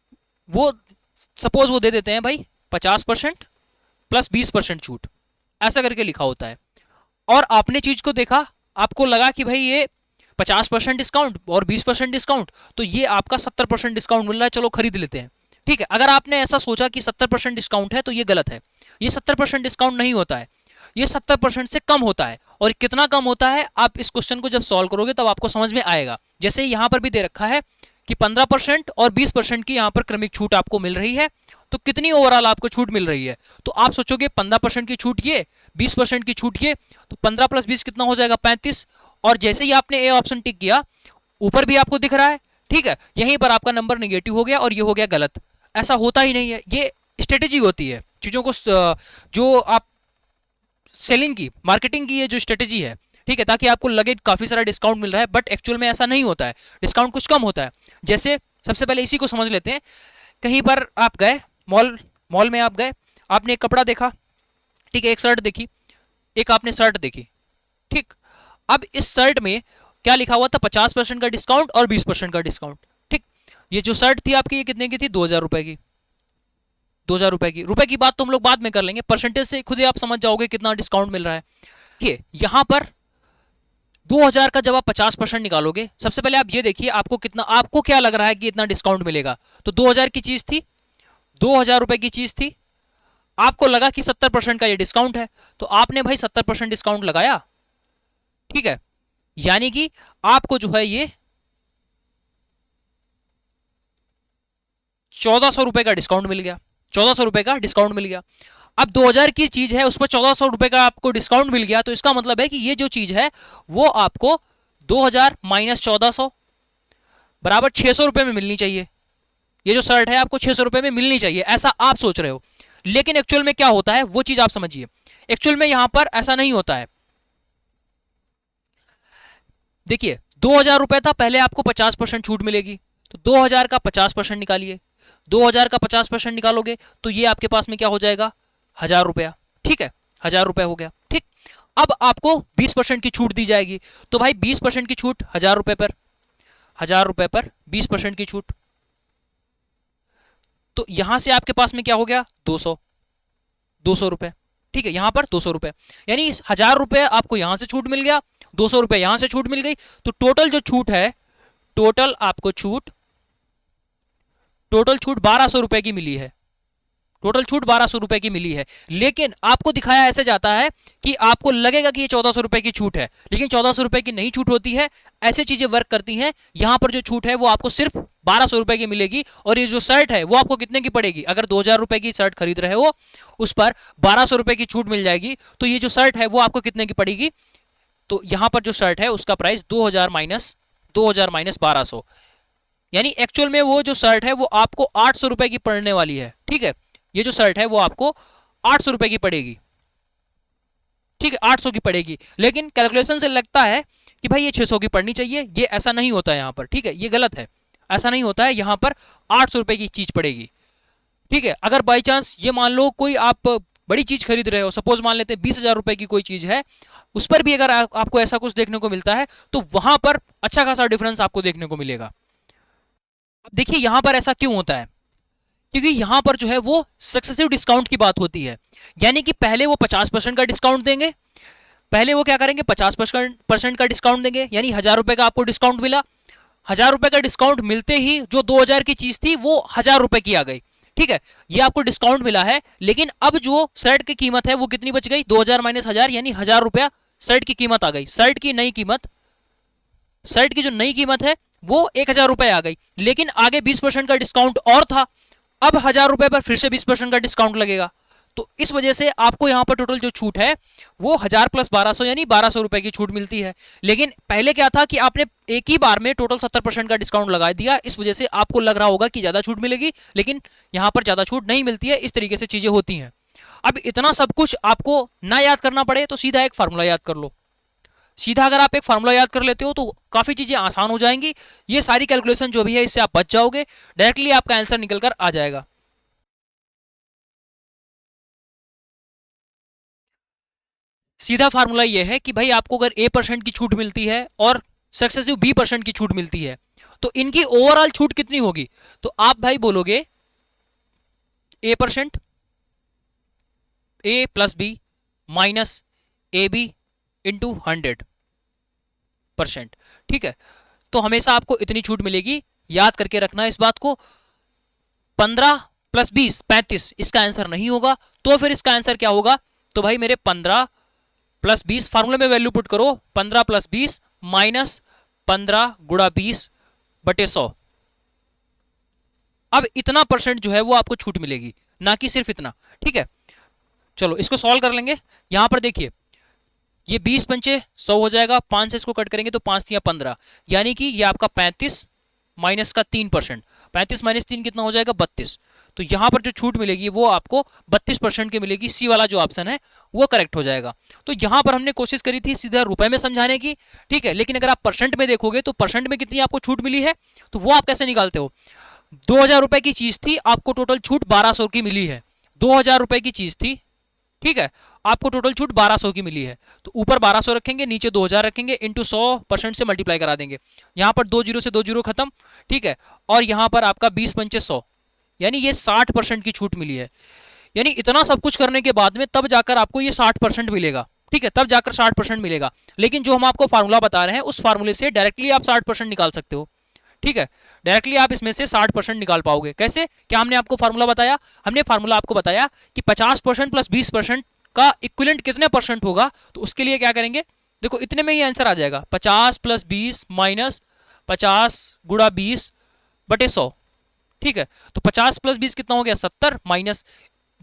[SPEAKER 1] वो सपोज वो दे देते हैं भाई 50% प्लस 20% छूट, ऐसा करके लिखा होता है। और आपने चीज को देखा, आपको लगा कि भाई ये 50% डिस्काउंट और 20% डिस्काउंट, तो ये आपका 70% डिस्काउंट मिल रहा है, चलो खरीद लेते हैं। ठीक है, अगर आपने ऐसा सोचा कि 70% डिस्काउंट है तो ये गलत है। ये 70% डिस्काउंट नहीं होता है, ये 70% से कम होता है। और कितना कम होता है, आप इस क्वेश्चन को जब सॉल्व करोगे तब आपको समझ में आएगा। जैसे यहां पर भी दे रखा है कि 15% और 20% की यहां पर क्रमिक छूट आपको मिल रही है, तो कितनी ओवरऑल आपको छूट मिल रही है। तो आप सोचोगे 15% की छूट ये, 20% की छूट ये, तो 15 प्लस 20 कितना हो जाएगा, 35। और जैसे ही आपने ए ऑप्शन टिक किया, ऊपर भी आपको दिख रहा है, ठीक है, यहीं पर आपका नंबर निगेटिव हो गया और ये हो गया गलत। ऐसा होता ही नहीं है, ये स्ट्रेटेजी होती है चीजों को, जो आप सेलिंग की, मार्केटिंग की ये जो स्ट्रेटेजी है, ठीक है, ताकि आपको लगे काफी सारा डिस्काउंट मिल रहा है, बट एक्चुअल में ऐसा नहीं होता है, डिस्काउंट कुछ कम होता है। जैसे सबसे पहले इसी को समझ लेते हैं। कहीं पर आप गए, मॉल में आप गए, आपने एक कपड़ा देखा, ठीक है, एक शर्ट देखी, एक आपने शर्ट देखी, ठीक। अब इस शर्ट में क्या लिखा हुआ था, 50% का डिस्काउंट और 20% का डिस्काउंट, ठीक। ये जो शर्ट थी आपकी, ये कितने की थी, 2000 रुपए की। 2000 रुपए की, रुपए की बात तो हम लोग बाद में कर लेंगे, परसेंटेज से खुद ही आप समझ जाओगे कितना डिस्काउंट मिल रहा है। ठीक, यहां पर 2000 का जब आप 50% निकालोगे, सबसे पहले आप ये देखिए आपको कितना, आपको क्या लग रहा है कि इतना डिस्काउंट मिलेगा। तो 2000 की चीज थी, 2000 रुपए की चीज थी, आपको लगा कि 70% का ये डिस्काउंट है, तो आपने भाई 70% डिस्काउंट लगाया, ठीक है, यानी कि आपको जो है ये 1400 रुपए का डिस्काउंट मिल गया, 1400 रुपए का डिस्काउंट मिल गया। अब 2000 की चीज है, उस पर 1400 रुपए का आपको डिस्काउंट मिल गया, तो इसका मतलब है कि ये जो चीज है वो आपको 2000 माइनस 1400 बराबर 600 रुपए में मिलनी चाहिए। ये जो शर्ट है आपको 600 रुपए में मिलनी चाहिए, ऐसा आप सोच रहे हो, लेकिन एक्चुअल में क्या होता है वो चीज आप समझिए। एक्चुअल में यहां पर ऐसा नहीं होता है। देखिए 2000 रुपए था, पहले आपको 50% छूट मिलेगी, तो 2000 का 50% निकालिए, 2000 का 50% निकालोगे तो ये आपके पास में क्या हो जाएगा, 1000 रुपया, ठीक है, 1000 रुपया हो गया, ठीक। अब आपको 20% की छूट दी जाएगी, तो भाई 20% की छूट 1000 रुपए पर, 1000 रुपए पर 20% की छूट, तो यहां से आपके पास में क्या हो गया, 200, 200 रुपए, ठीक है, यहां पर 200 रुपए, यानी 1000 रुपए आपको यहां से छूट मिल गया, 200 रुपए यहां से छूट मिल गई, तो टोटल जो छूट है, टोटल आपको छूट, टोटल छूट 1200 रुपए की मिली है, टोटल छूट 1200 रुपए की मिली है। लेकिन आपको दिखाया ऐसे जाता है कि आपको लगेगा कि ये 1400 रुपए की छूट है, लेकिन 1400 रुपए की नहीं छूट होती है, ऐसे चीजें वर्क करती हैं। यहां पर जो छूट है वो आपको सिर्फ 1200 रुपए की मिलेगी, और ये जो शर्ट है वो आपको कितने की पड़ेगी, अगर 2000 रुपए की शर्ट खरीद रहे हो उस पर 1200 रुपए की छूट मिल जाएगी, तो ये जो शर्ट है वो आपको कितने की पड़ेगी, तो यहां पर जो शर्ट है उसका प्राइस 2000 माइनस 1200, यानी एक्चुअल में वो जो शर्ट है वो आपको 800 रुपए की पड़ने वाली है, ठीक है, ये जो शर्ट है वो आपको 800 रुपए की पड़ेगी, ठीक है, 800 की पड़ेगी। लेकिन कैलकुलेशन से लगता है कि भाई ये 600 की पड़नी चाहिए, ये ऐसा नहीं होता है यहां पर, ठीक है, ये गलत है, ऐसा नहीं होता है, यहां पर 800 रुपए की चीज पड़ेगी, ठीक है। अगर बाई चांस ये मान लो कोई आप बड़ी चीज खरीद रहे हो, सपोज मान लेते हैं 20,000 रुपए की कोई चीज है, उस पर भी अगर आपको ऐसा कुछ देखने को मिलता है, तो वहां पर अच्छा खासा डिफरेंस आपको देखने को मिलेगा। अब देखिए यहां पर ऐसा क्यों होता है, क्योंकि यहां पर जो है वो सक्सेसिव डिस्काउंट की बात होती है, यानी कि पहले वो 50% का डिस्काउंट देंगे, पहले वो क्या करेंगे 50% का डिस्काउंट देंगे, यानी 1000 रुपए का आपको डिस्काउंट मिला, 1000 रुपए का डिस्काउंट मिलते ही जो 2000 की चीज थी वो 1000 रुपए की आ गई, ठीक है, ये आपको डिस्काउंट मिला है। लेकिन अब जो शर्ट की कीमत है वो कितनी बच गई, 2000 माइनस 1000, यानी 1000 रुपया शर्ट की कीमत आ गई, शर्ट की नई कीमत, शर्ट की जो नई कीमत है वो 1000 रुपए आ गई, लेकिन आगे 20% का डिस्काउंट और था, अब 1000 रुपए पर फिर से 20% का डिस्काउंट लगेगा, तो इस वजह से आपको यहां पर टोटल जो छूट है वो 1000 प्लस 1200 यानी 1200 रुपए की छूट मिलती है। लेकिन पहले क्या था कि आपने एक ही बार में टोटल 70% का डिस्काउंट लगा दिया, इस वजह से आपको लग रहा होगा कि ज्यादा छूट मिलेगी, लेकिन यहां पर ज्यादा छूट नहीं मिलती है। इस तरीके से चीजें होती हैं। अब इतना सब कुछ आपको ना याद करना पड़े तो सीधा एक फार्मूला याद कर लो, सीधा अगर आप एक फार्मूला याद कर लेते हो तो काफी चीजें आसान हो जाएंगी। ये सारी कैलकुलेशन जो भी है इससे आप बच जाओगे, डायरेक्टली आपका आंसर निकल कर आ जाएगा। सीधा फार्मूला ये है कि भाई आपको अगर A% की छूट मिलती है और सक्सेसिव B% की छूट मिलती है तो इनकी ओवरऑल छूट कितनी होगी। तो आप भाई बोलोगे A%, A+B minus AB into 100%। ठीक है, तो हमेशा आपको इतनी छूट मिलेगी, याद करके रखना इस बात को। 15 + 20 35, इसका आंसर नहीं होगा। तो फिर इसका आंसर क्या होगा, तो भाई मेरे 15 + 20 फार्मूले में वैल्यू पुट करो, 15 + 20 माइनस 15 × 20/100। अब इतना परसेंट जो है वो आपको छूट मिलेगी, ना कि सिर्फ इतना। ठीक है, चलो इसको सॉल्व कर लेंगे। यहां पर देखिए ये 20 पंचे 100 हो जाएगा, 5 से इसको कट करेंगे तो 5 × 15, यानी कि ये आपका 35 माइनस का 3%, 35 माइनस 3 कितना हो जाएगा 32। तो यहां पर जो छूट मिलेगी वो आपको 32% की मिलेगी। सी वाला जो ऑप्शन है वो करेक्ट हो जाएगा। तो यहां पर हमने कोशिश करी थी सीधा रुपए में समझाने की, ठीक है, लेकिन अगर आप परसेंट में देखोगे तो परसेंट में कितनी आपको छूट मिली है तो वो आप कैसे निकालते हो। 2000 रुपए की चीज थी, आपको टोटल छूट 1200 की मिली है। 2000 रुपए की चीज थी, ठीक है, आपको टोटल छूट 1200 की मिली है। तो ऊपर 1200 रखेंगे, नीचे 2000 रखेंगे, इंटू 100% से मल्टीप्लाई करा देंगे। यहां पर 2 जीरो से 2 जीरो खत्म, ठीक है, और यहां पर आपका 20 पंचे 100, यानी ये 60% की छूट मिली है। यानी इतना सब कुछ करने के बाद में तब जाकर आपको ये 60% मिलेगा। ठीक है, तब जाकर 60% मिलेगा। लेकिन जो हम आपको फार्मूला बता रहे हैं उस फार्मूले से डायरेक्टली आप 60% निकाल सकते हो। ठीक है, डायरेक्टली आप इसमें से 60% निकाल पाओगे। कैसे, क्या हमने आपको फार्मूला बताया, हमने फार्मूला आपको बताया कि 50% + 20% का इक्विवेलेंट कितने परसेंट होगा। तो उसके लिए क्या करेंगे, देखो इतने में ही आंसर आ जाएगा, 50 + 20 माइनस 50 × 20/100। ठीक है, तो 50 + 20 कितना हो गया 70, माइनस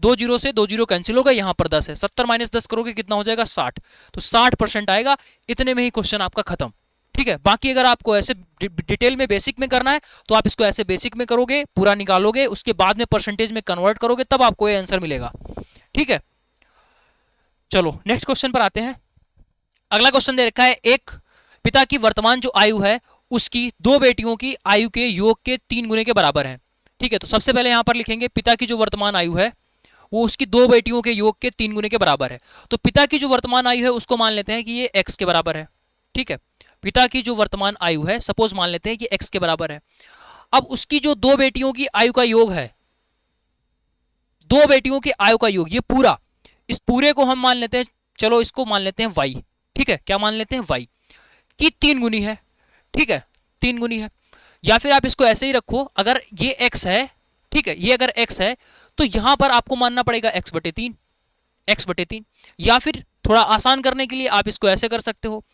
[SPEAKER 1] 2 जीरो से 2 जीरो कैंसिल होगा, यहां पर 10 है, 70 माइनस 10 करोगे कितना हो जाएगा 60। तो 60% आएगा। इतने में ही क्वेश्चन आपका खत्म। ठीक है, बाकी अगर आपको ऐसे डिटेल में बेसिक में करना है तो आप इसको ऐसे बेसिक में करोगे, पूरा निकालोगे, उसके बाद में परसेंटेज में कन्वर्ट करोगे, तब आपको ये आंसर मिलेगा। ठीक है, चलो नेक्स्ट क्वेश्चन पर आते हैं। अगला क्वेश्चन दे रखा है, एक पिता की वर्तमान जो आयु है उसकी 2 बेटियों की आयु के योग के 3 गुने के बराबर है। ठीक है, तो सबसे पहले यहां पर लिखेंगे पिता की जो वर्तमान आयु है वो उसकी 2 बेटियों के योग के 3 गुने के बराबर है। तो पिता की जो वर्तमान आयु है उसको मान लेते हैं कि ये x के बराबर है। ठीक है, पिता की जो वर्तमान आयु है सपोज मान लेते हैं कि x के बराबर है। अब उसकी जो 2 बेटियों की आयु का योग है, 2 बेटियों की आयु का योग, ये पूरा, इस पूरे को हम मान लेते हैं, चलो इसको मान लेते हैं y। ठीक है, क्या मान लेते हैं y की 3 गुनी है। ठीक है, 3 गुनी है। या फिर आप इसको ऐसे ही रखो, अगर ये x है, ठीक है, ये अगर x है तो यहां पर आपको मानना पड़ेगा x/3, x/3। या फिर थोड़ा आसान करने के लिए आप इसको ऐसे कर सकते हो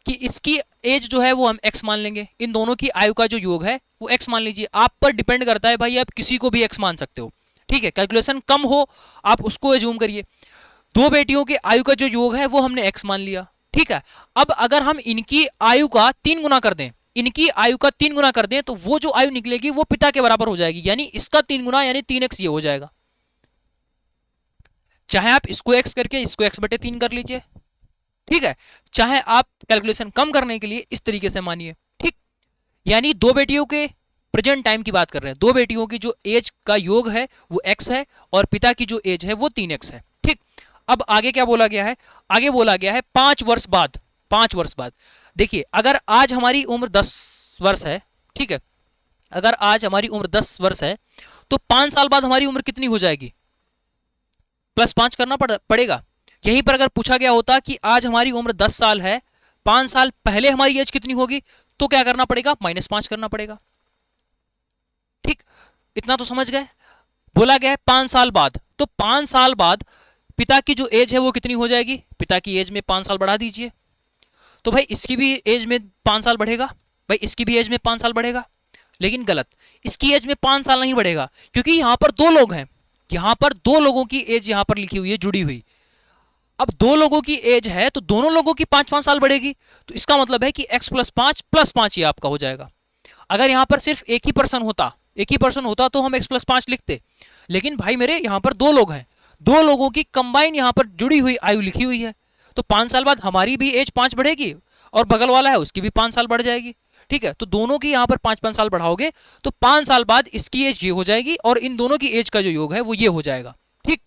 [SPEAKER 1] कि इसकी एज जो है वो हम x मान लेंगे, इन दोनों की आयु का जो योग है वो x मान लीजिए। आप पर डिपेंड करता है भाई, आप किसी को भी x मान सकते हो। ठीक है, कैलकुलेशन कम हो आप उसको एज्यूम करिए। 2 बेटियों की आयु का जो योग है वो हमने x मान लिया। ठीक है, अब अगर हम इनकी आयु का 3 गुना कर दें, इनकी आयु का 3 गुना कर दें तो वो जो आयु निकलेगी वो पिता के बराबर हो जाएगी, यानी इसका 3 गुना यानी 3x ये हो जाएगा। चाहे आप इसको x करके इसको x/3 कर लीजिए। ठीक है, चाहे आप कैलकुलेशन कम करने के लिए इस तरीके से मानिए। ठीक, यानी 2 बेटियों के प्रेजेंट टाइम की बात कर रहे हैं, 2 बेटियों की जो एज का योग है वो x है और पिता की जो एज है वो 3x है। ठीक, अब आगे क्या बोला गया है, आगे बोला गया है 5 वर्ष बाद, 5 वर्ष बाद। देखिए अगर आज हमारी उम्र 10 वर्ष है, ठीक है, अगर आज हमारी उम्र 10 वर्ष है तो 5 साल बाद हमारी उम्र कितनी हो जाएगी, +5 करना पड़ेगा। यहीं पर अगर पूछा गया होता कि आज हमारी उम्र 10 साल है, 5 साल पहले हमारी एज कितनी होगी, तो क्या करना पड़ेगा, -5 करना पड़ेगा। ठीक, इतना तो समझ गए। बोला गया है 5 साल बाद, तो 5 साल बाद पिता की जो एज है वो कितनी हो जाएगी, पिता की एज में 5 साल बढ़ा दीजिए। तो भाई इसकी भी एज में 5 साल बढ़ेगा, भाई इसकी भी एज में 5 साल बढ़ेगा। लेकिन गलत, इसकी एज में 5 साल नहीं बढ़ेगा, क्योंकि यहां पर 2 लोग हैं, यहां पर 2 लोगों की एज यहां पर लिखी हुई है, जुड़ी हुई। अब 2 लोगों की एज है तो दोनों लोगों की 5-5 साल बढ़ेगी। तो इसका मतलब है कि x + 5 + 5 ये आपका हो जाएगा। अगर यहां पर सिर्फ एक ही पर्सन होता, एक ही पर्सन होता तो हम x + 5 लिखते, लेकिन भाई मेरे यहां पर 2 लोग हैं, 2 लोगों की कंबाइन यहां पर जुड़ी हुई आयु लिखी हुई है। तो 5 साल बाद हमारी भी एज 5 बढ़ेगी और बगल वाला है उसकी भी 5 साल बढ़ जाएगी। ठीक है, तो दोनों की यहाँ पर 5-5 साल बढ़ाओगे तो 5 साल बाद इसकी एज ये हो जाएगी और इन दोनों की एज का जो योग है वो ये हो जाएगा। ठीक,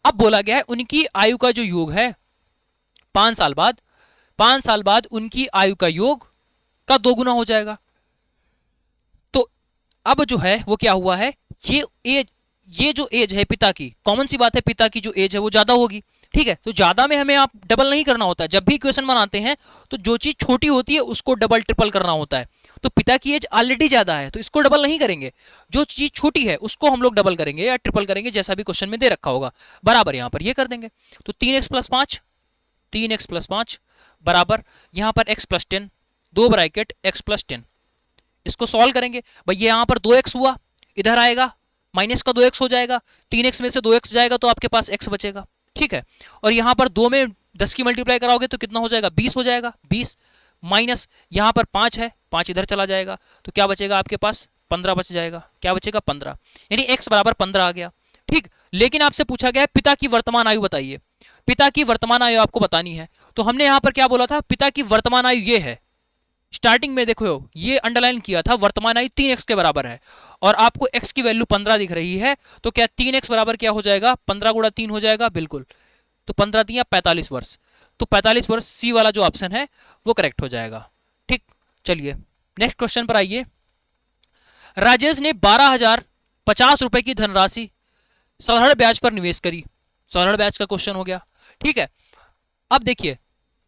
[SPEAKER 1] अब बोला गया है उनकी आयु का जो योग है 5 साल बाद, 5 साल बाद उनकी आयु का योग का 2 गुना हो जाएगा। तो अब जो है वो क्या हुआ है, ये जो एज है पिता की, कॉमन सी बात है पिता की जो एज है वो ज्यादा होगी। ठीक है, तो ज्यादा में हमें आप डबल नहीं करना होता है, जब भी इक्वेशन बनाते हैं तो जो चीज छोटी होती है उसको डबल ट्रिपल करना होता है। तो पिता की एज ऑलरेडी ज्यादा है तो इसको डबल नहीं करेंगे, जो चीज छोटी है उसको हम लोग डबल करेंगे या ट्रिपल करेंगे, जैसा भी क्वेश्चन में दे रखा होगा। बराबर यहां पर ये कर देंगे, तो 3x प्लस 5, 3x प्लस 5 बराबर यहां पर x plus 10, 2 bracket x plus 10। इसको सॉल्व करेंगे भाई, ये यहां पर 2x हुआ, इधर आएगा माइनस का 2x हो जाएगा, 3x में से 2x जाएगा तो आपके पास x बचेगा। ठीक है, और यहां पर 2 में 10 की मल्टीप्लाई कराओगे तो कितना हो जाएगा, 20 हो जाएगा, 20 माइनस यहां पर 5 है, 5 इधर चला जाएगा तो क्या बचेगा आपके पास, 15 बच जाएगा। क्या बचेगा, 15, यानी x बराबर 15 आ गया। ठीक, लेकिन आपसे पूछा गया है पिता की वर्तमान आयु बताइए, पिता की वर्तमान आयु आपको बतानी है। तो हमने यहां पर क्या बोला था, पिता की वर्तमान आयु ये है, स्टार्टिंग में देखो ये अंडरलाइन किया था, वर्तमान आयु 3x के बराबर है और आपको x की वैल्यू 15 दिख रही है, तो क्या 3x बराबर क्या हो जाएगा, 15 गुणा 3 हो जाएगा, बिल्कुल। तो 15 3 45 वर्ष, तो 45 वर्ष सी वाला जो ऑप्शन है वो करेक्ट हो जाएगा। ठीक, चलिए नेक्स्ट क्वेश्चन पर आइए। राजेश ने 12,050 रुपए की धनराशि साधारण ब्याज पर निवेश करी, साधारण ब्याज का क्वेश्चन हो गया। ठीक है, अब देखिए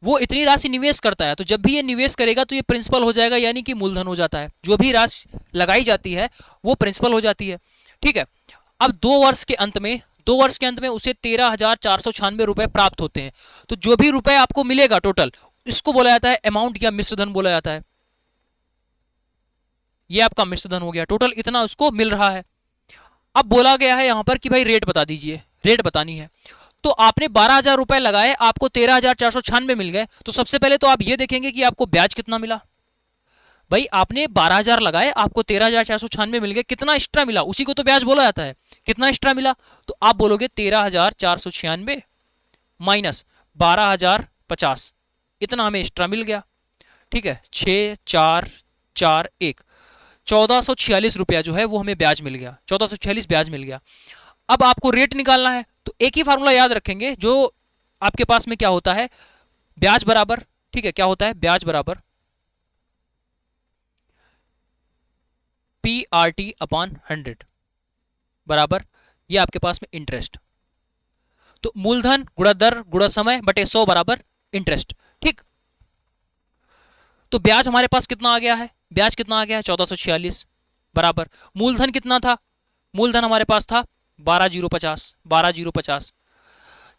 [SPEAKER 1] वो इतनी राशि निवेश करता है तो जब भी ये निवेश करेगा तो ये प्रिंसिपल हो जाएगा, यानी कि मूलधन हो जाता है, जो भी राशि लगाई जाती है वो प्रिंसिपल हो जाती है। ठीक है, अब 2 वर्ष के अंत में उसे 13,496 रुपए प्राप्त होते हैं। तो जो भी रुपए आपको मिलेगा टोटल, इसको बोला जाता है अमाउंट या मिश्र धन बोला जाता है। ये आपका मिश्र धन हो गया, टोटल इतना उसको मिल रहा है। अब बोला गया है यहां पर कि भाई रेट बता दीजिए, रेट बतानी है। तो आपने 12,000 रुपए लगाए, आपको 13,496 मिल गए, तो सबसे पहले तो आप ये देखेंगे कि आपको ब्याज कितना मिला। भाई आपने 12,000 लगाए, आपको 13,496 मिल गए, कितना एक्स्ट्रा मिला, उसी को तो ब्याज बोला जाता है। कितना एक्स्ट्रा मिला, तो आप बोलोगे 13,496 माइनस 12,050, इतना हमें एक्स्ट्रा मिल गया। ठीक है, 6 4 4 1, 1446 रुपया जो है वो हमें ब्याज मिल गया, 1446 ब्याज मिल गया। अब आपको रेट निकालना है, तो एक ही फार्मूला याद रखेंगे जो आपके पास में क्या होता है, ब्याज बराबर, ठीक है क्या होता है, ब्याज बराबर PRT अपॉन 100 बराबर ये आपके पास में इंटरेस्ट। तो मूलधन गुणा दर गुणा समय बटे 100 बराबर इंटरेस्ट। ठीक, तो ब्याज हमारे पास कितना आ गया है, ब्याज कितना आ गया है 1446 बराबर मूलधन कितना था, मूलधन हमारे पास था 12,050।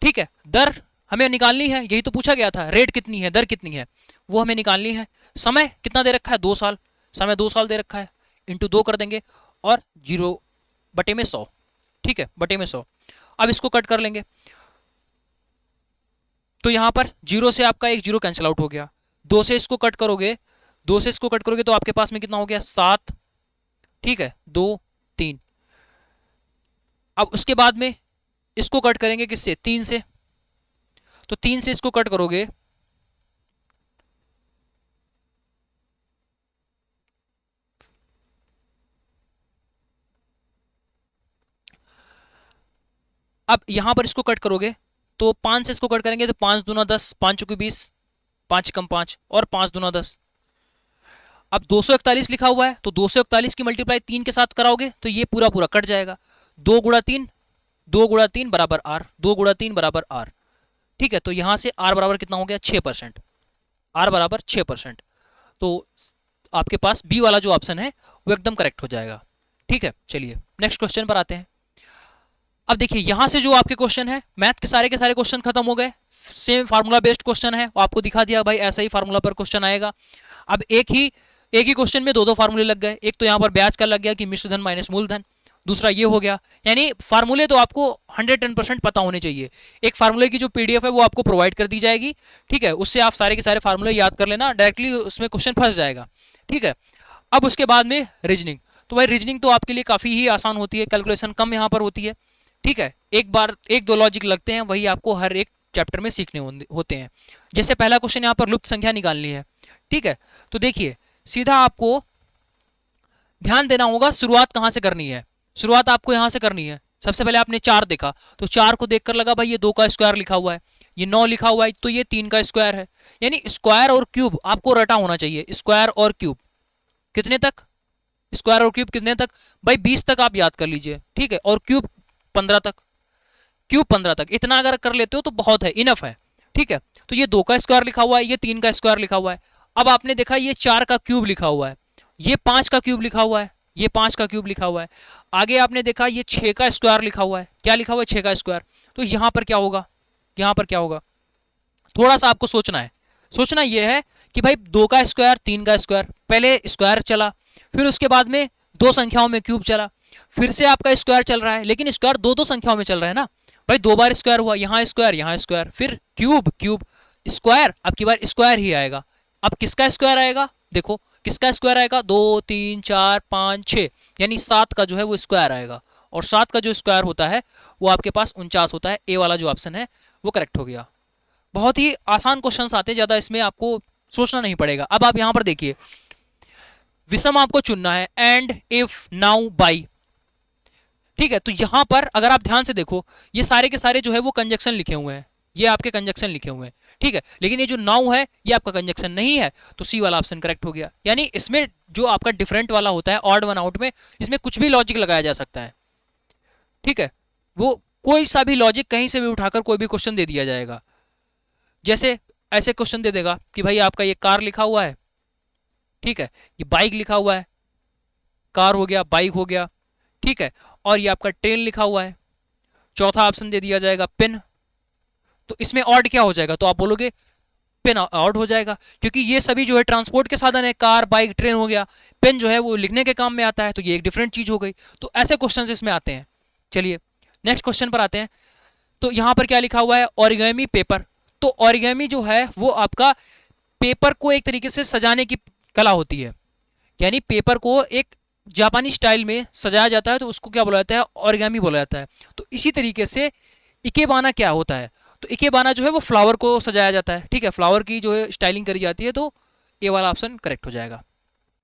[SPEAKER 1] ठीक है, दर हमें निकालनी है, यही तो पूछा गया था, रेट कितनी है, दर कितनी है वो हमें निकालनी है। समय कितना दे रखा है, 2 साल, समय 2 साल दे रखा है, इंटू 2 कर देंगे और 0 बटे में 100। ठीक है, बटे में 100। अब इसको कट कर लेंगे तो यहां पर 0 से आपका एक 0 कैंसिल आउट हो गया, 2 से इसको कट करोगे, 2 से इसको कट करोगे तो आपके पास में कितना हो गया 7। ठीक है, 2 3। अब उसके बाद में इसको कट करेंगे किससे, 3 से, तो 3 से इसको कट करोगे अब यहां पर इसको कट करोगे तो 5 से इसको कट करेंगे तो 5 दूना 10, 5 चौके 20, 5 कम 5 और 5 दूना 10। अब 241 लिखा हुआ है तो 241 की मल्टीप्लाई 3 के साथ कराओगे तो ये पूरा पूरा कट जाएगा, 2 गुणा 3, 2 गुणा 3 बराबर आर, 2 गुणा 3 बराबर आर। ठीक है, तो यहां से आर बराबर कितना हो गया 6%, आर बराबर 6%। तो आपके पास बी वाला जो ऑप्शन है वो एकदम करेक्ट हो जाएगा। ठीक है, चलिए नेक्स्ट क्वेश्चन पर आते हैं। अब देखिए यहां से जो आपके क्वेश्चन है, मैथ के सारे क्वेश्चन खत्म हो गए, सेम फार्मूला बेस्ड क्वेश्चन है, आपको दिखा दिया भाई ऐसा ही फार्मूला पर क्वेश्चन आएगा। अब एक ही क्वेश्चन में 2 फार्मूले लग गए, एक तो यहाँ पर ब्याज का लग गया कि मिश्र धन माइनस मूलधन, दूसरा ये हो गया, यानी फार्मूले तो आपको 110% पता होने चाहिए। एक फार्मूले की जो पीडीएफ है वो आपको प्रोवाइड कर दी जाएगी। ठीक है, उससे आप सारे के सारे फार्मूले याद कर लेना, डायरेक्टली उसमें क्वेश्चन फंस जाएगा। ठीक है, अब उसके बाद में रीजनिंग, तो भाई रीजनिंग तो आपके लिए काफ़ी ही आसान होती है, कैलकुलेशन कम यहाँ पर होती है। ठीक है, एक 2 लॉजिक लगते हैं, वही आपको हर एक चैप्टर में सीखने होते हैं। जैसे पहला क्वेश्चन यहाँ पर लुप्त संख्या निकालनी है, ठीक है। तो देखिए सीधा आपको ध्यान देना होगा शुरुआत कहाँ से करनी है। शुरुआत आपको यहाँ से करनी है। सबसे पहले आपने 4 देखा तो 4 को देखकर लगा भाई ये 2 का स्क्वायर लिखा हुआ है, ये 9 लिखा हुआ है तो ये 3 का स्क्वायर है। यानी स्क्वायर और क्यूब आपको रटा होना चाहिए। स्क्वायर और क्यूब कितने तक, स्क्वायर और क्यूब कितने तक भाई 20 तक आप याद कर लीजिए, ठीक है। और क्यूब 15 तक, क्यूब 15 तक, इतना अगर कर लेते हो तो बहुत है, इनफ है, ठीक है। तो ये 2 का स्क्वायर लिखा हुआ है, ये 3 का स्क्वायर लिखा हुआ है। अब आपने देखा ये 4 का क्यूब लिखा हुआ है, ये 5 का क्यूब लिखा हुआ है, ये 5 का क्यूब लिखा हुआ है। आगे आपने देखा ये 6 का स्क्वायर लिखा हुआ है, क्या लिखा हुआ है 6 का स्क्वायर। तो यहां पर क्या होगा, यहां पर क्या होगा, थोड़ा सा आपको सोचना है। सोचना यह है कि भाई 2 का स्क्वायर 3 का स्क्वायर, पहले स्क्वायर चला, फिर उसके बाद में 2 संख्याओं में क्यूब चला, फिर से आपका स्क्वायर चल रहा है, लेकिन स्क्वायर 2 संख्याओं में चल रहा है ना भाई। 2 बार स्क्वायर हुआ, यहां स्क्वायर यहां स्क्वायर, फिर क्यूब क्यूब स्क्वायर, अब की बार स्क्वायर ही आएगा। अब किसका स्क्वायर आएगा, देखो किसका स्क्वायर आएगा, 2 3 4 5 6, यानी 7 का जो है वो स्क्वायर आएगा। और 7 का जो स्क्वायर होता है वो आपके पास 49 होता है। ए वाला जो ऑप्शन है वो करेक्ट हो गया। बहुत ही आसान क्वेश्चंस आते हैं, ज्यादा इसमें आपको सोचना नहीं पड़ेगा। अब आप यहां पर देखिए विषम आपको चुनना है, एंड इफ नाउ बाई, ठीक है। तो यहां पर अगर आप ध्यान से देखो ये सारे के सारे जो है वो कंजक्शन लिखे हुए हैं, ये आपके कंजक्शन लिखे हुए हैं, ठीक है। लेकिन ये जो नाउ है ये आपका कंजक्शन नहीं है, तो सी वाला ऑप्शन करेक्ट हो गया। यानी इसमें जो आपका डिफरेंट वाला होता है ऑड वन आउट में, इसमें कुछ भी लॉजिक लगाया जा सकता है, ठीक है। वो कोई सा भी लॉजिक कहीं से भी उठाकर कोई भी क्वेश्चन दे दिया जाएगा। जैसे ऐसे क्वेश्चन दे देगा कि भाई आपका ये कार लिखा हुआ है, ठीक है, ये बाइक लिखा हुआ है, कार हो गया बाइक हो गया, ठीक है, और ये आपका ट्रेन लिखा हुआ है। चौथा ऑप्शन दे दिया जाएगा पेन, तो इसमें ऑड क्या हो जाएगा, तो आप बोलोगे पेन ऑड हो जाएगा, क्योंकि ये सभी जो है ट्रांसपोर्ट के साधन है, कार बाइक ट्रेन हो गया। पेन जो है वो लिखने के काम में आता है, तो ये एक डिफरेंट चीज हो गई। तो ऐसे क्वेश्चन इसमें आते हैं। चलिए नेक्स्ट क्वेश्चन पर आते हैं। तो यहां पर क्या लिखा हुआ है, ओरिगेमी पेपर। तो ओरिगेमी जो है वो आपका पेपर को एक तरीके से सजाने की कला होती है, यानी पेपर को एक जापानी स्टाइल में सजाया जाता है, तो उसको क्या बोला जाता है, ओरिगेमी बोला जाता है। तो इसी तरीके से इकेबाना क्या होता है, तो इकेबाना जो है वो फ्लावर को सजाया जाता है, ठीक है, फ्लावर की जो है स्टाइलिंग करी जाती है। तो ए वाला ऑप्शन करेक्ट हो जाएगा।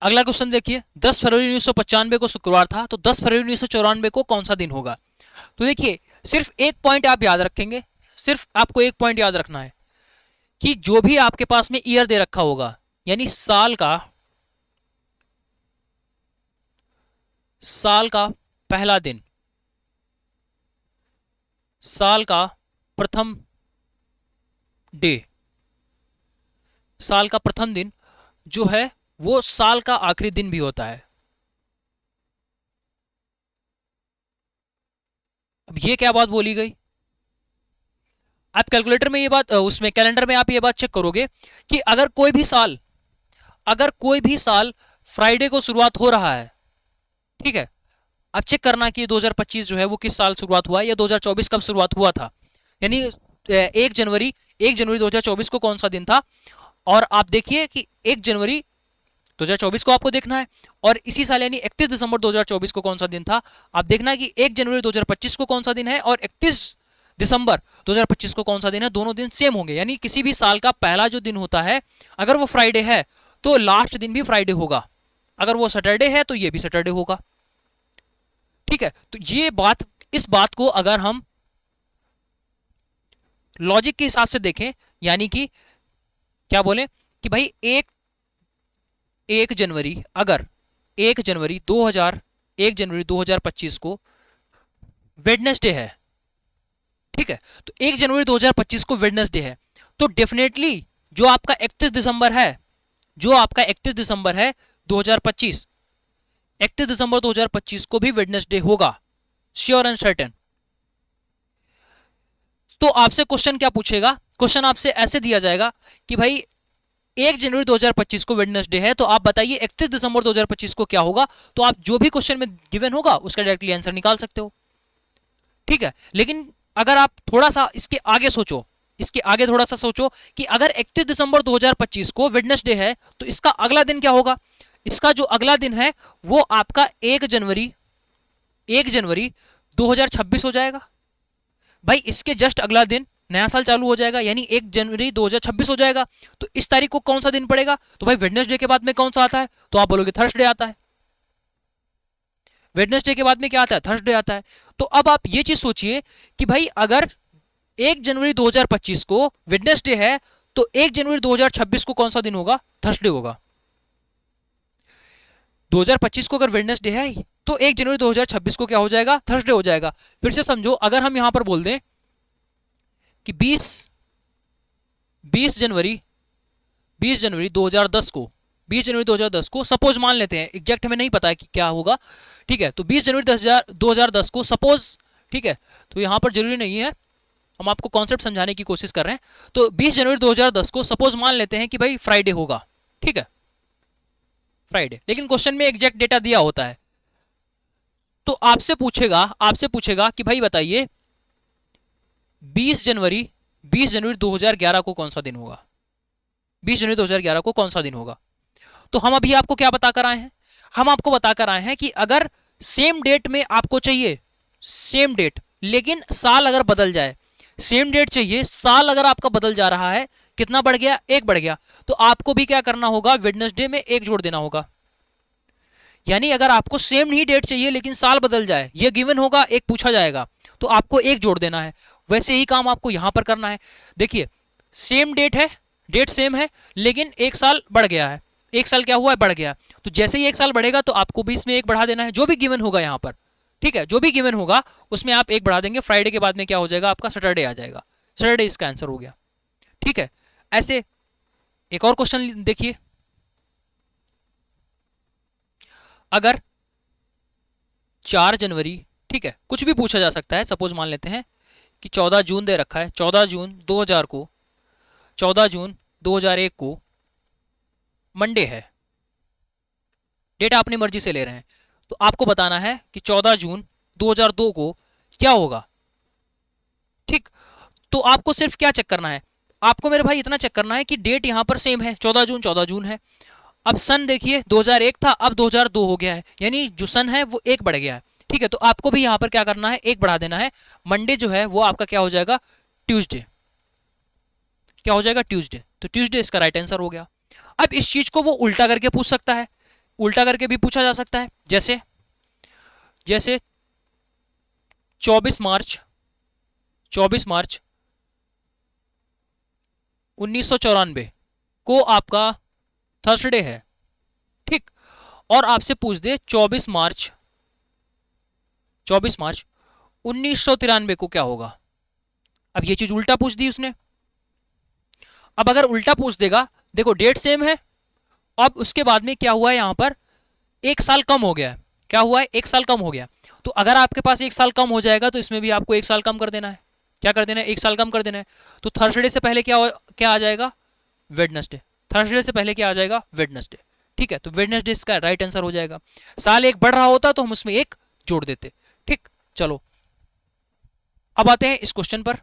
[SPEAKER 1] अगला क्वेश्चन देखिए, 10 फरवरी 1995 को शुक्रवार था, तो 10 फरवरी 1994 को कौन सा दिन होगा। तो देखिए सिर्फ एक पॉइंट आप याद रखेंगे, सिर्फ आपको एक पॉइंट याद रखना है कि जो भी आपके पास में ईयर दे रखा होगा, यानी साल का पहला दिन, साल का प्रथम डे, साल का प्रथम दिन जो है वो साल का आखिरी दिन भी होता है। अब ये क्या बात बोली गई, आप कैलकुलेटर में ये बात, उसमें कैलेंडर में आप ये बात चेक करोगे कि अगर कोई भी साल फ्राइडे को शुरुआत हो रहा है, ठीक है, अब चेक करना कि 2025 जो है वो किस साल शुरुआत हुआ है, या 2024 कब शुरुआत हुआ था। यानी 1 जनवरी 2024 को कौन सा दिन था। और आप देखिए कि 1 जनवरी 2024 को आपको देखना है, और इसी साल यानी 31 दिसंबर 2024 को कौन सा दिन था। आप देखना कि 1 जनवरी 2025 को कौन सा दिन है और 31 दिसंबर 2025 को कौन सा दिन है, दोनों दिन सेम होंगे। यानी किसी भी साल का पहला जो दिन होता है अगर वो फ्राइडे है तो लास्ट दिन भी फ्राइडे होगा, अगर वो सैटरडे है तो ये भी सैटरडे होगा, ठीक है। तो ये बात, इस बात को अगर हम लॉजिक के हिसाब से देखें, यानी कि क्या बोले कि भाई एक जनवरी, अगर 1 जनवरी 2025 को वेडनेसडे है, ठीक है, तो 1 जनवरी 2025 को वेडनेसडे है, तो डेफिनेटली जो आपका 31 दिसंबर है, 2025, 31 दिसंबर 2025 को भी वेडनेसडे होगा, श्योर एंड सर्टेन। तो आपसे क्वेश्चन क्या पूछेगा, क्वेश्चन आपसे ऐसे दिया जाएगा कि भाई 1 जनवरी 2025 को वेडनेसडे है, तो आप बताइए 31 दिसंबर 2025 को क्या होगा। तो आप जो भी क्वेश्चन में गिवन होगा उसका डायरेक्टली आंसर निकाल सकते हो, ठीक है। लेकिन अगर आप थोड़ा सा इसके आगे सोचो, थोड़ा सा सोचो कि अगर 31 दिसंबर 2025 को वेडनेसडे है तो इसका अगला दिन क्या होगा। इसका जो अगला दिन है वो आपका 1 जनवरी 2026 हो जाएगा। भाई इसके जस्ट अगला दिन नया साल चालू हो जाएगा, यानी 1 जनवरी 2026 हो जाएगा। तो इस तारीख को कौन सा दिन पड़ेगा? तो भाई वेडनेसडे के बाद में कौन सा आता है? तो आप बोलोगे थर्सडे आता है। वेडनेसडे के बाद में क्या आता है? थर्सडे आता है। तो अब आप ये चीज सोचिए कि भाई अगर 1 जनवरी 2025 को वेडनेसडे है तो 1 जनवरी 2026 को कौन सा दिन होगा? थर्सडे होगा। 2025 को अगर वेडनेसडे है तो 1 जनवरी 2026 को क्या हो जाएगा? थर्सडे हो जाएगा। फिर से समझो, अगर हम यहां पर बोल दें कि 20 जनवरी 2010 को सपोज मान लेते हैं, एग्जैक्ट हमें नहीं पता है कि क्या होगा, ठीक है। तो 20 जनवरी 2010 को सपोज, ठीक है, तो यहां पर जरूरी नहीं है, हम आपको कॉन्सेप्ट समझाने की कोशिश कर रहे हैं। तो 20 जनवरी 2010 को सपोज मान लेते हैं कि भाई फ्राइडे होगा, ठीक है, फ्राइडे, लेकिन क्वेश्चन में एग्जैक्ट डेटा दिया होता है। तो आपसे पूछेगा कि भाई बताइए 20 जनवरी 2011 को कौन सा दिन होगा? 20 जनवरी 2011 को कौन सा दिन होगा? तो हम अभी आपको क्या बताकर आए हैं? हम आपको बताकर आए हैं कि अगर सेम डेट में आपको चाहिए, सेम डेट, लेकिन साल अगर बदल जाए, सेम डेट चाहिए, साल अगर आपका बदल जा रहा है, कितना बढ़ गया? 1 बढ़ गया, तो आपको भी क्या करना होगा? वेडनेसडे में 1 जोड़ देना होगा। यानी अगर आपको सेम ही डेट चाहिए लेकिन साल बदल जाए, ये गिवन होगा, 1 पूछा जाएगा, तो आपको 1 जोड़ देना है। वैसे ही काम आपको यहां पर करना है। देखिए सेम डेट है, डेट सेम है, लेकिन 1 साल बढ़ गया है, 1 साल क्या हुआ है? बढ़ गया। तो जैसे ही 1 साल बढ़ेगा तो आपको भी इसमें 1 बढ़ा देना है, जो भी गिवन होगा यहाँ पर, ठीक है, जो भी गिवन होगा उसमें आप 1 बढ़ा देंगे। फ्राइडे के बाद में क्या हो जाएगा? आपका सैटरडे आ जाएगा। सैटरडे इसका आंसर हो गया, ठीक है। ऐसे एक और क्वेश्चन देखिए, अगर 4 जनवरी, ठीक है, कुछ भी पूछा जा सकता है, सपोज मान लेते हैं कि 14 जून दे रखा है, 14 जून 2001 को मंडे है, डेटा अपनी मर्जी से ले रहे हैं, तो आपको बताना है कि 14 जून 2002 को क्या होगा, ठीक। तो आपको सिर्फ क्या चेक करना है? आपको मेरे भाई इतना चेक करना है कि डेट यहां पर सेम है, 14 जून है। अब सन देखिए 2001 था, अब 2002 हो गया है, यानी जो सन है वो 1 बढ़ गया है, ठीक है। तो आपको भी यहां पर क्या करना है? 1 बढ़ा देना है। मंडे जो है वो आपका क्या हो जाएगा? ट्यूसडे। क्या हो जाएगा? ट्यूसडे। तो ट्यूसडे इसका राइट आंसर हो गया। अब इस चीज को वो उल्टा करके पूछ सकता है, उल्टा करके भी पूछा जा सकता है। जैसे जैसे 24 मार्च 1994 को आपका थर्सडे है, ठीक, और आपसे पूछ दे 24 मार्च 1993 को क्या होगा? अब ये चीज उल्टा पूछ दी उसने। अब अगर उल्टा पूछ देगा, देखो डेट सेम है, अब उसके बाद में क्या हुआ है? यहां पर 1 साल कम हो गया है। क्या हुआ है? 1 साल कम हो गया। तो अगर आपके पास 1 साल कम हो जाएगा तो इसमें भी आपको 1 साल कम कर देना है। क्या कर देना है? 1 साल कम कर देना है। तो थर्सडे से पहले क्या आ जाएगा? वेडनेसडे। थर्सडे से पहले क्या आ जाएगा? वेडनेसडे, ठीक है। तो वेडनेसडे इसका राइट आंसर हो जाएगा। साल 1 बढ़ रहा होता तो हम उसमें 1 जोड़ देते, ठीक। चलो अब आते हैं इस क्वेश्चन पर।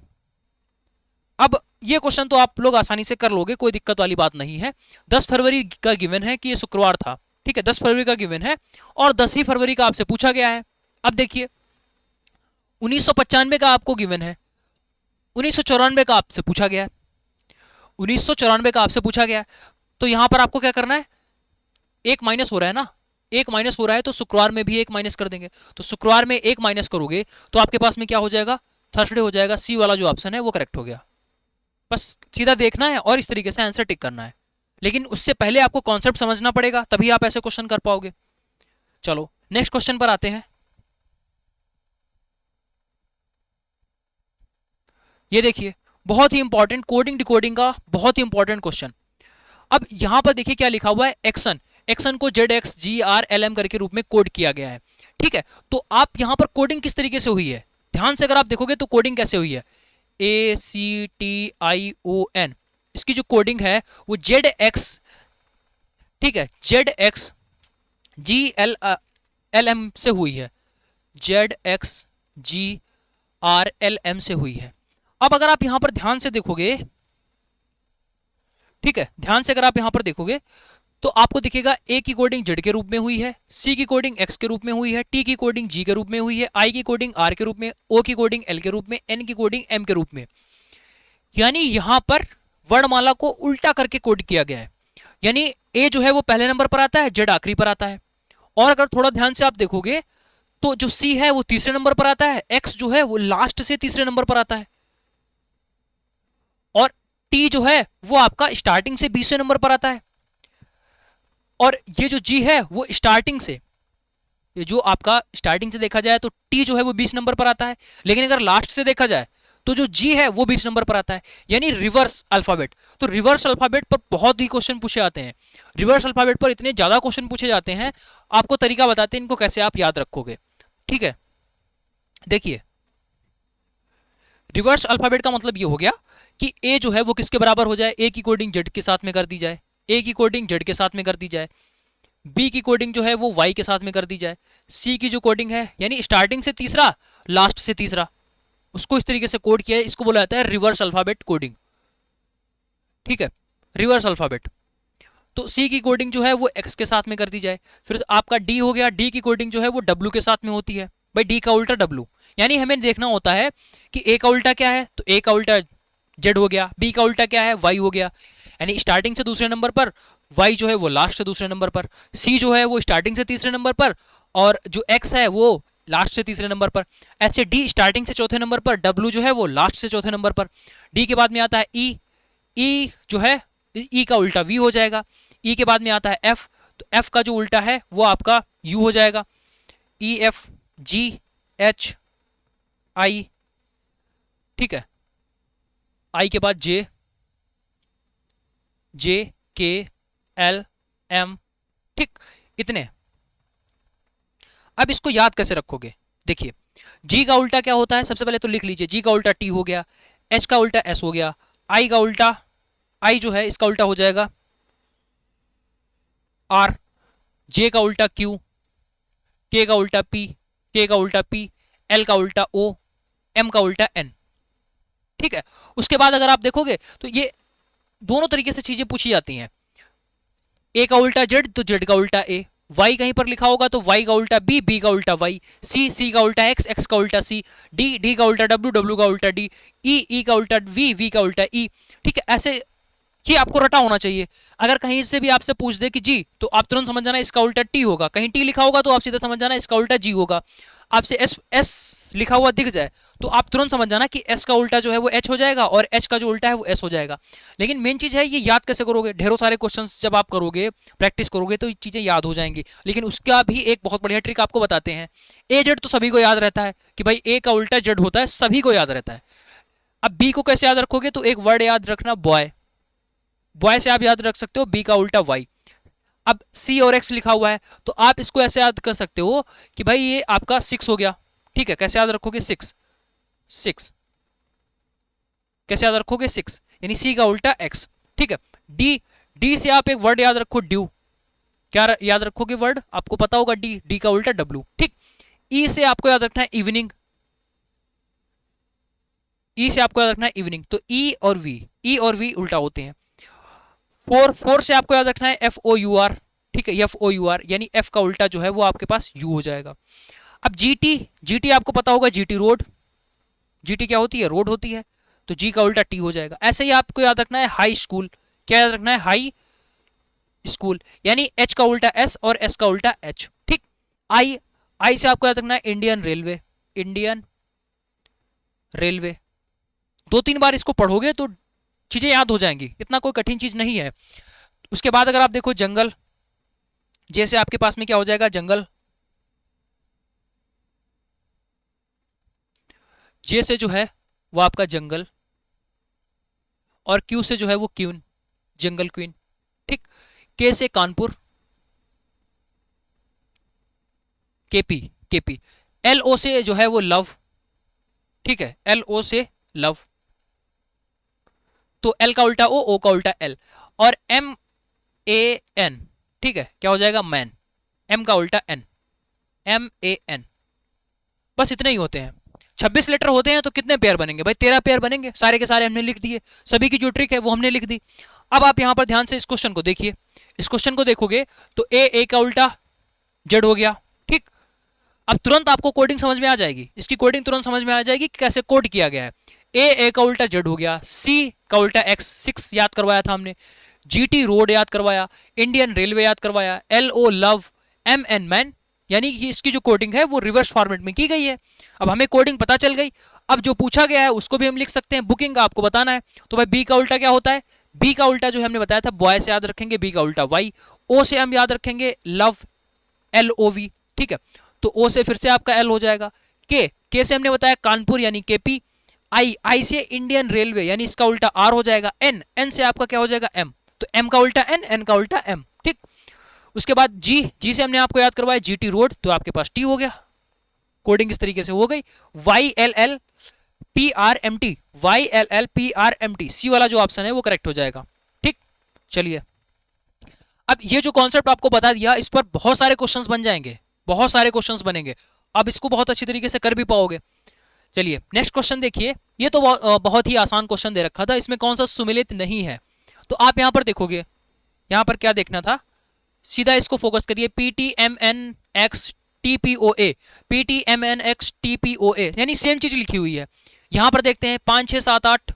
[SPEAKER 1] अब ये क्वेश्चन तो आप लोग आसानी से कर लोगे, कोई दिक्कत वाली बात नहीं है। 10 फरवरी का गिवन है कि ये शुक्रवार था, ठीक है, 10 फरवरी का गिवन है और 10 ही फरवरी का आपसे पूछा गया है। अब देखिए 1995 का आपको गिवन है, 1994 का आपसे पूछा गया है, 1994 का आपसे पूछा गया है। तो यहां पर आपको क्या करना है? 1 माइनस हो रहा है ना, 1 माइनस हो रहा है, तो शुक्रवार में भी 1 माइनस कर देंगे। तो शुक्रवार में 1 माइनस करोगे तो आपके पास में क्या हो जाएगा? थर्सडे हो जाएगा। सी वाला जो ऑप्शन है वो करेक्ट हो गया। बस सीधा देखना है और इस तरीके से आंसर टिक करना है, लेकिन उससे पहले आपको कॉन्सेप्ट समझना पड़ेगा, तभी आप ऐसे क्वेश्चन कर पाओगे। चलो नेक्स्ट क्वेश्चन पर आते हैं। ये देखिए बहुत ही इंपॉर्टेंट, कोडिंग डिकोडिंग का बहुत ही इंपॉर्टेंट क्वेश्चन। अब यहां पर देखिए क्या लिखा हुआ है? एक्सन। एक्सन को ZXGRLM करके रूप में कोड किया गया है, ठीक है। तो आप यहां पर कोडिंग किस तरीके से हुई है, ध्यान से अगर आप देखोगे तो कोडिंग कैसे हुई है? ACTION, इसकी जो कोडिंग है वो ZX, ठीक है, ZXGLM से हुई है, ZXGRLM से हुई है। अब अगर आप यहां पर ध्यान से देखोगे, ठीक है, ध्यान से अगर आप यहां पर देखोगे तो आपको दिखेगा ए की कोडिंग जेड के रूप में हुई है, सी की कोडिंग एक्स के रूप में हुई है, टी की कोडिंग जी के रूप में हुई है, आई की कोडिंग आर के रूप में, ओ की कोडिंग एल के रूप में, एन की कोडिंग एम के रूप में। यानी यहां पर वर्णमाला को उल्टा करके कोड किया गया है। यानी ए जो है वो पहले नंबर पर आता है, जेड आखिरी पर आता है। और अगर थोड़ा ध्यान से आप देखोगे तो जो सी है वो तीसरे नंबर पर आता है, एक्स जो है वो लास्ट से तीसरे नंबर पर आता है, और टी जो है वो आपका स्टार्टिंग से 20वें नंबर पर आता है। और ये जो जी है वो स्टार्टिंग से, ये जो आपका स्टार्टिंग से देखा जाए तो टी जो है वो 20 नंबर पर आता है, लेकिन अगर लास्ट से देखा जाए तो जो जी है वो 20 नंबर पर आता है, यानी रिवर्स अल्फाबेट। तो रिवर्स अल्फाबेट पर बहुत ही क्वेश्चन पूछे जाते हैं। रिवर्स अल्फाबेट पर इतने ज्यादा क्वेश्चन पूछे जाते हैं, आपको तरीका बताते हैं इनको कैसे आप याद रखोगे। ठीक है, देखिए रिवर्स अल्फाबेट का मतलब ये हो गया कि ए जो है वो किसके बराबर हो जाए, ए की कोडिंग जेड के साथ में कर दी जाए, ए की कोडिंग जेड के साथ में कर दी जाए, बी की कोडिंग जो है वो वाई के साथ में कर दी जाए, सी की जो कोडिंग है यानी स्टार्टिंग से तीसरा लास्ट से तीसरा, उसको इस तरीके से कोड किया है, इसको बोला जाता है रिवर्स अल्फाबेट कोडिंग। ठीक है, रिवर्स अल्फाबेट। तो सी की कोडिंग जो है वो एक्स के साथ में कर दी जाए। फिर आपका डी हो गया, डी की कोडिंग जो है वो डब्ल्यू के साथ में होती है। भाई डी का उल्टा डब्ल्यू, यानी हमें देखना होता है कि ए का उल्टा क्या है, तो ए का उल्टा जेड हो गया, बी का उल्टा क्या है, वाई हो गया, यानी स्टार्टिंग से दूसरे नंबर पर, वाई जो है वो लास्ट से दूसरे नंबर पर, सी जो है वो स्टार्टिंग से तीसरे नंबर पर, और जो एक्स है वो लास्ट से तीसरे नंबर पर। ऐसे डी स्टार्टिंग से चौथे नंबर पर, डब्ल्यू जो है वो लास्ट से चौथे नंबर पर। डी के बाद में आता है ई, ई जो है ई का उल्टा वी हो जाएगा। ई के बाद में आता है एफ, तो एफ का जो उल्टा है वो आपका यू हो जाएगा। E F G H I, ठीक है, आई के बाद जे, जे के एल एम, ठीक, इतने। अब इसको याद कैसे रखोगे, देखिए जी का उल्टा क्या होता है, सबसे पहले तो लिख लीजिए, जी का उल्टा टी हो गया, एच का उल्टा एस हो गया, आई का उल्टा, आई जो है इसका उल्टा हो जाएगा आर, जे का उल्टा क्यू, के का उल्टा पी, के का उल्टा पी, एल का उल्टा ओ, एम का उल्टा एन। ठीक है, उसके बाद अगर आप देखोगे तो ये दोनों तरीके से चीजें पूछी जाती हैं। ए का उल्टा जेड तो जेड का उल्टा ए, वाई कहीं पर लिखा होगा तो वाई का उल्टा बी, बी का उल्टा वाई, सी, सी का उल्टा एक्स, एक्स का उल्टा सी, डी, डी का उल्टा डब्ल्यू, डब्ल्यू का उल्टा डी, ई, ई का उल्टा वी, वी का उल्टा ई। ठीक है, ऐसे ये आपको रटा होना चाहिए। अगर कहीं से भी आपसे पूछ दे कि जी, तो आप तुरंत समझ जाना इसका उल्टा टी होगा, कहीं टी लिखा होगा तो आप सीधा समझ जाना इसका उल्टा जी होगा। आपसे एस एस लिखा हुआ दिख जाए तो आप तुरंत समझ जाना कि एस का उल्टा जो है वो एच हो जाएगा और एच का जो उल्टा है वो एस हो जाएगा। लेकिन मेन चीज है ये याद कैसे करोगे, ढेरों सारे क्वेश्चंस जब आप करोगे, प्रैक्टिस करोगे तो ये चीजें याद हो जाएंगी। लेकिन उसका भी एक बहुत बढ़िया ट्रिक आपको बताते हैं। ए जेड तो सभी को याद रहता है कि भाई ए का उल्टा जेड होता है, सभी को याद रहता है। अब बी को कैसे याद रखोगे, तो एक वर्ड याद रखना बॉय, बॉय से आप याद रख सकते हो बी का उल्टा वाई। अब सी और एक्स लिखा हुआ है तो आप इसको ऐसे याद कर सकते हो कि भाई ये आपका 6 हो गया। ठीक है, कैसे याद रखोगे, 6, 6 कैसे याद रखोगे, 6, यानी सी का उल्टा एक्स। ठीक है, डी, डी से आप एक वर्ड याद रखो ड्यू, क्या याद रखोगे वर्ड, आपको पता होगा डी, डी का उल्टा डब्ल्यू। ठीक, ई से आपको याद रखना है इवनिंग, ई से आपको याद रखना है इवनिंग, तो ई और वी, ई और वी उल्टा होते हैं। फोर, फोर से आपको याद रखना है एफ ओ यू आर। ठीक है, एफ ओ यू आर, यानी एफ का उल्टा जो है वो आपके पास यू हो जाएगा। अब जीटी, जीटी आपको पता होगा जीटी रोड, जीटी क्या होती है, रोड होती है, तो जी का उल्टा टी हो जाएगा। ऐसे ही आपको याद रखना है हाई स्कूल, क्या याद रखना है, हाई स्कूल, यानी एच का उल्टा एस और एस का उल्टा एच। ठीक, आई, आई से आपको याद रखना है इंडियन रेलवे, इंडियन रेलवे। 2-3 बार इसको पढ़ोगे तो चीजें याद हो जाएंगी, इतना कोई कठिन चीज नहीं है। उसके बाद अगर आप देखो जंगल, जैसे आपके पास में क्या हो जाएगा, जंगल, जे से जो है वो आपका जंगल, और क्यू से जो है वो क्यून, जंगल क्वीन। ठीक, के से Kanpur, KP, KP. L O से जो है वो लव, ठीक है, एल ओ से लव, तो एल का उल्टा ओ का उल्टा एल, और एम ए एन, ठीक है, क्या हो जाएगा, मैन, एम का उल्टा एन, एम ए एन। बस इतने ही होते हैं। 26 लेटर होते हैं तो कितने पेयर बनेंगे भाई, 13 पेयर बनेंगे, सारे के सारे हमने लिख दिए, सभी की जो ट्रिक है वो हमने लिख दी। अब आप यहां पर ध्यान से इस क्वेश्चन को देखिए, इस क्वेश्चन को देखोगे तो ए का उल्टा जेड हो गया। ठीक, अब तुरंत आपको कोडिंग समझ में आ जाएगी, इसकी कोडिंग तुरंत समझ में आ जाएगी कि कैसे कोड किया गया है। ए का उल्टा जेड हो गया, सी का उल्टा एक्स, 6 याद करवाया था हमने, जीटी रोड याद करवाया, इंडियन रेलवे याद करवाया, L O love, M N man, यानी कि इसकी जो कोडिंग है वो रिवर्स फॉर्मेट में की गई है। अब हमें कोडिंग पता चल गई, अब जो पूछा गया है उसको भी हम लिख सकते हैं, बुकिंग का आपको बताना है। तो भाई बी का उल्टा क्या होता है, बी का उल्टा जो हमने बताया था बॉय से याद रखेंगे, बी का उल्टा वाई, ओ से हम याद रखेंगे लव, एल ओ वी, ठीक है, तो ओ से फिर से आपका एल हो जाएगा, के से हमने बताया कानपुर यानी केपी, आई से इंडियन रेलवे यानी इसका उल्टा आर हो जाएगा, एन से आपका क्या हो जाएगा एम, तो एम का उल्टा एन का उल्टा एम, ठीक। उसके बाद जी से हमने आपको याद करवाया जीटी रोड, तो आपके पास टी हो गया, कोडिंग इस तरीके से हो गई। Y L L P R M T, Y L L P R M T, C वाला जो ऑप्शन है वो करेक्ट हो जाएगा, ठीक। चलिए अब ये जो कॉन्सेप्ट आपको बता दिया, इस पर बहुत सारे क्वेश्चंस बन जाएंगे, बहुत सारे क्वेश्चंस बनेंगे, अब इसको बहुत अच्छी तरीके से कर भी पाओगे। चलिए नेक्स्ट क्वेश्चन देखिए, ये तो बहुत ही आसान क्वेश्चन दे रखा था, इसमें कौन सा सुमेलित नहीं है, तो आप यहां पर देखोगे, यहां पर क्या देखना था, सीधा इसको फोकस करिए, P T M N X T P O A, P T M N X T P O A, यानी सेम चीज लिखी हुई है। यहां पर देखते हैं 5 6 7 8,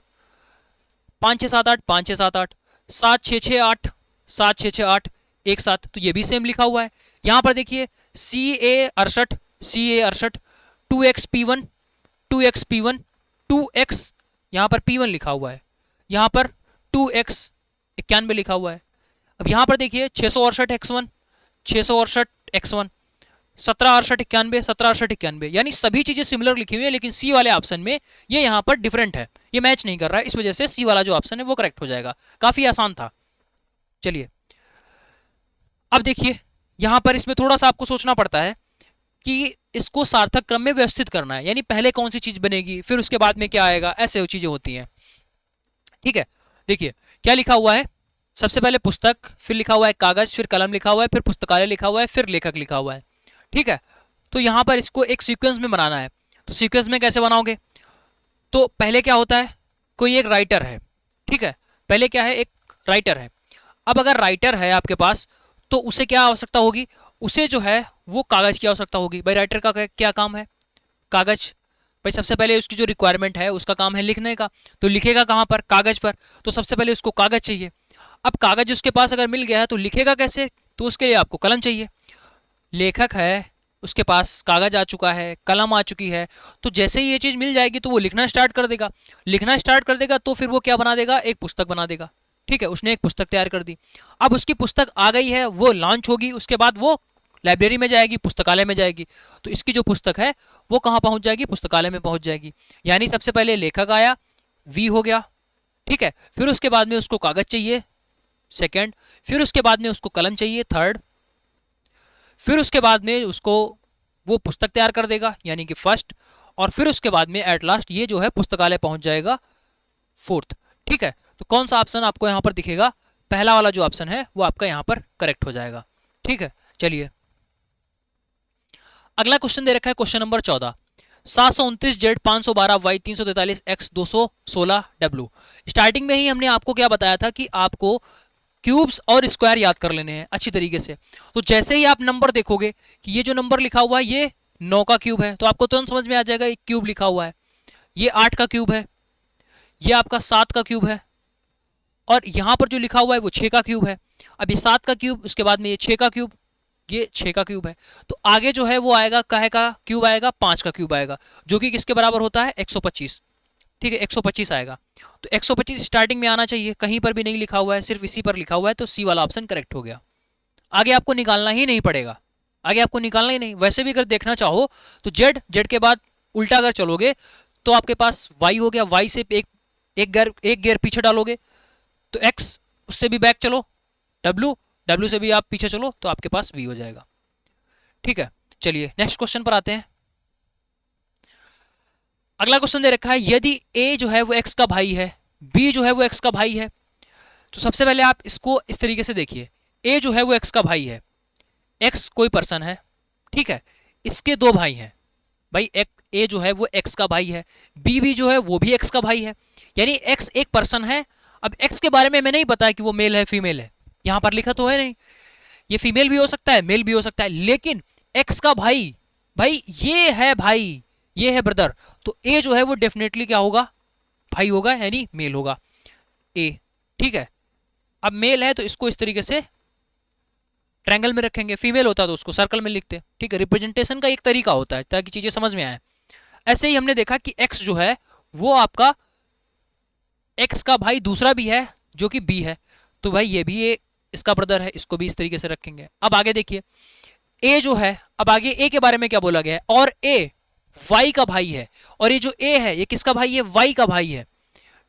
[SPEAKER 1] 5 6 7 8, 5 6 7 8, 7 6 6 8, 7 6 6 8 एक साथ, तो ये भी सेम लिखा हुआ है। यहां पर देखिए सी ए 68, सी ए 68, 2x p1, 2x p1, 2x, यहां पर p1 लिखा हुआ है, यहां पर 2x 91 लिखा हुआ है। अब यहां पर देखिए 668 x1, 668 x1, 1768 91, 1768 91, यानी सभी चीजें सिमिलर लिखी हुई है, लेकिन सी वाले ऑप्शन में ये यहां पर डिफरेंट है, ये मैच नहीं कर रहा है, इस वजह से सी वाला जो ऑप्शन है वो करेक्ट हो जाएगा। काफी आसान था। चलिए अब देखिए, यहां पर इसमें थोड़ा सा आपको सोचना पड़ता है कि इसको सार्थक क्रम में व्यवस्थित करना है, यानी पहले कौन सी चीज बनेगी फिर उसके बाद में क्या आएगा, ऐसे चीजें होती हैं, ठीक है। देखिए क्या लिखा हुआ है, सबसे पहले पुस्तक, फिर लिखा हुआ है कागज, फिर कलम लिखा हुआ है, फिर पुस्तकालय लिखा हुआ है, फिर लेखक लिखा हुआ है, ठीक है। तो यहां पर इसको एक सीक्वेंस में बनाना है, तो सीक्वेंस में कैसे बनाओगे, तो पहले क्या होता है, कोई एक राइटर है, ठीक है, पहले क्या है, एक राइटर है। अब अगर राइटर है आपके पास, तो उसे क्या आवश्यकता होगी, उसे जो है वो कागज की आवश्यकता होगी। भाई राइटर का क्या काम है, कागज, भाई सबसे पहले उसकी जो रिक्वायरमेंट है उसका काम है लिखने का, तो लिखेगा कहाँ पर, कागज पर, तो सबसे पहले उसको कागज चाहिए। अब कागज उसके पास अगर मिल गया है तो लिखेगा कैसे, तो उसके लिए आपको कलम चाहिए। लेखक है, उसके पास कागज आ चुका है, कलम आ चुकी है, तो जैसे ही ये चीज मिल जाएगी तो वो लिखना स्टार्ट कर देगा, लिखना स्टार्ट कर देगा तो फिर वो क्या बना देगा, एक पुस्तक बना देगा, ठीक है। उसने एक पुस्तक तैयार कर दी, अब उसकी पुस्तक आ गई है, वो लॉन्च होगी, उसके बाद वो लाइब्रेरी में जाएगी, पुस्तकालय में जाएगी, तो इसकी जो पुस्तक है वो कहाँ पहुंच जाएगी, पुस्तकालय में पहुंच जाएगी। यानी सबसे पहले लेखक आया, वी हो गया, ठीक है, फिर उसके बाद में उसको कागज चाहिए, सेकंड, फिर उसके बाद में उसको कलम चाहिए, थर्ड, फिर उसके बाद में उसको वो पुस्तक तैयार कर देगा यानी कि फर्स्ट, और फिर उसके बाद में एट लास्ट ये जो है पुस्तकालय पहुंच जाएगा, फोर्थ, ठीक है। तो कौन सा ऑप्शन आपको यहां पर दिखेगा, पहला वाला जो ऑप्शन है वो आपका यहां पर करेक्ट हो जाएगा, ठीक है। चलिए अगला क्वेश्चन दे रखा है, question number 14, 729 Z 512 Y 343 X 216 W. Starting में ही हमने आपको क्या बताया था कि आपको क्यूब्स और स्क्वायर याद कर लेने हैं अच्छी तरीके से। तो जैसे ही आप नंबर देखोगे कि ये जो नंबर लिखा हुआ है ये 9 का क्यूब है, तो आपको तुरंत समझ में आ जाएगा एक क्यूब लिखा हुआ है, ये 8 का क्यूब है, ये आपका 7 का क्यूब है, और यहां पर जो लिखा हुआ है वो 6 का क्यूब है। अब ये 7 का क्यूब, उसके बाद में ये 6 का क्यूब, ये 6 का क्यूब है, तो आगे जो है वो आएगा, काहे का क्यूब आएगा, 5 का क्यूब आएगा, जो कि किसके बराबर होता है, 125, ठीक है, 125 आएगा। तो 125 स्टार्टिंग में आना चाहिए, कहीं पर भी नहीं लिखा हुआ है, सिर्फ इसी पर लिखा हुआ है, तो सी वाला ऑप्शन करेक्ट हो गया। आगे आपको निकालना ही नहीं पड़ेगा, आगे आपको निकालना ही नहीं। वैसे भी अगर देखना चाहो तो जेड के बाद उल्टा अगर चलोगे तो आपके पास वाई हो गया, वाई से एक गियर पीछे डालोगे तो एक्स, उससे भी बैक चलो डब्ल्यू से भी आप पीछे चलो तो आपके पास वी हो जाएगा, ठीक है। चलिए नेक्स्ट क्वेश्चन पर आते हैं। अगला क्वेश्चन दे रखा है, यदि ए जो है वो एक्स का भाई है, बी जो है वो एक्स का भाई है, तो सबसे पहले आप इसको इस तरीके से देखिए, ए जो है वो एक्स का भाई है, एक्स कोई पर्सन है, ठीक है, इसके दो भाई हैं, भाई ए जो है वो एक्स का भाई है, बी भी जो है वो भी एक्स का भाई है, यानी एक्स एक पर्सन है। अब एक्स के बारे में मैं नहीं पता कि वो मेल है फीमेल है, यहां पर लिखा तो है नहीं, ये फीमेल भी हो सकता है मेल भी हो सकता है, लेकिन एक्स का भाई, भाई ये है भाई, ये है ब्रदर, तो ए जो है वो डेफिनेटली क्या होगा, भाई होगा यानी मेल होगा ए। ठीक है, अब मेल है तो इसको इस तरीके से ट्रायंगल में रखेंगे, फीमेल होता तो उसको सर्कल में लिखते। ठीक है, रिप्रेजेंटेशन का एक तरीका होता है ताकि चीजें समझ में आए। ऐसे ही हमने देखा कि एक्स जो है वो आपका एक्स का भाई दूसरा भी है जो कि बी है, तो भाई ये भी ए इसका ब्रदर है, इसको भी इस तरीके से रखेंगे। अब आगे देखिए ए जो है, अब आगे ए के बारे में क्या बोला गया है, और ए वाई का भाई है, और ये जो ए है ये किसका भाई है, वाई का भाई है।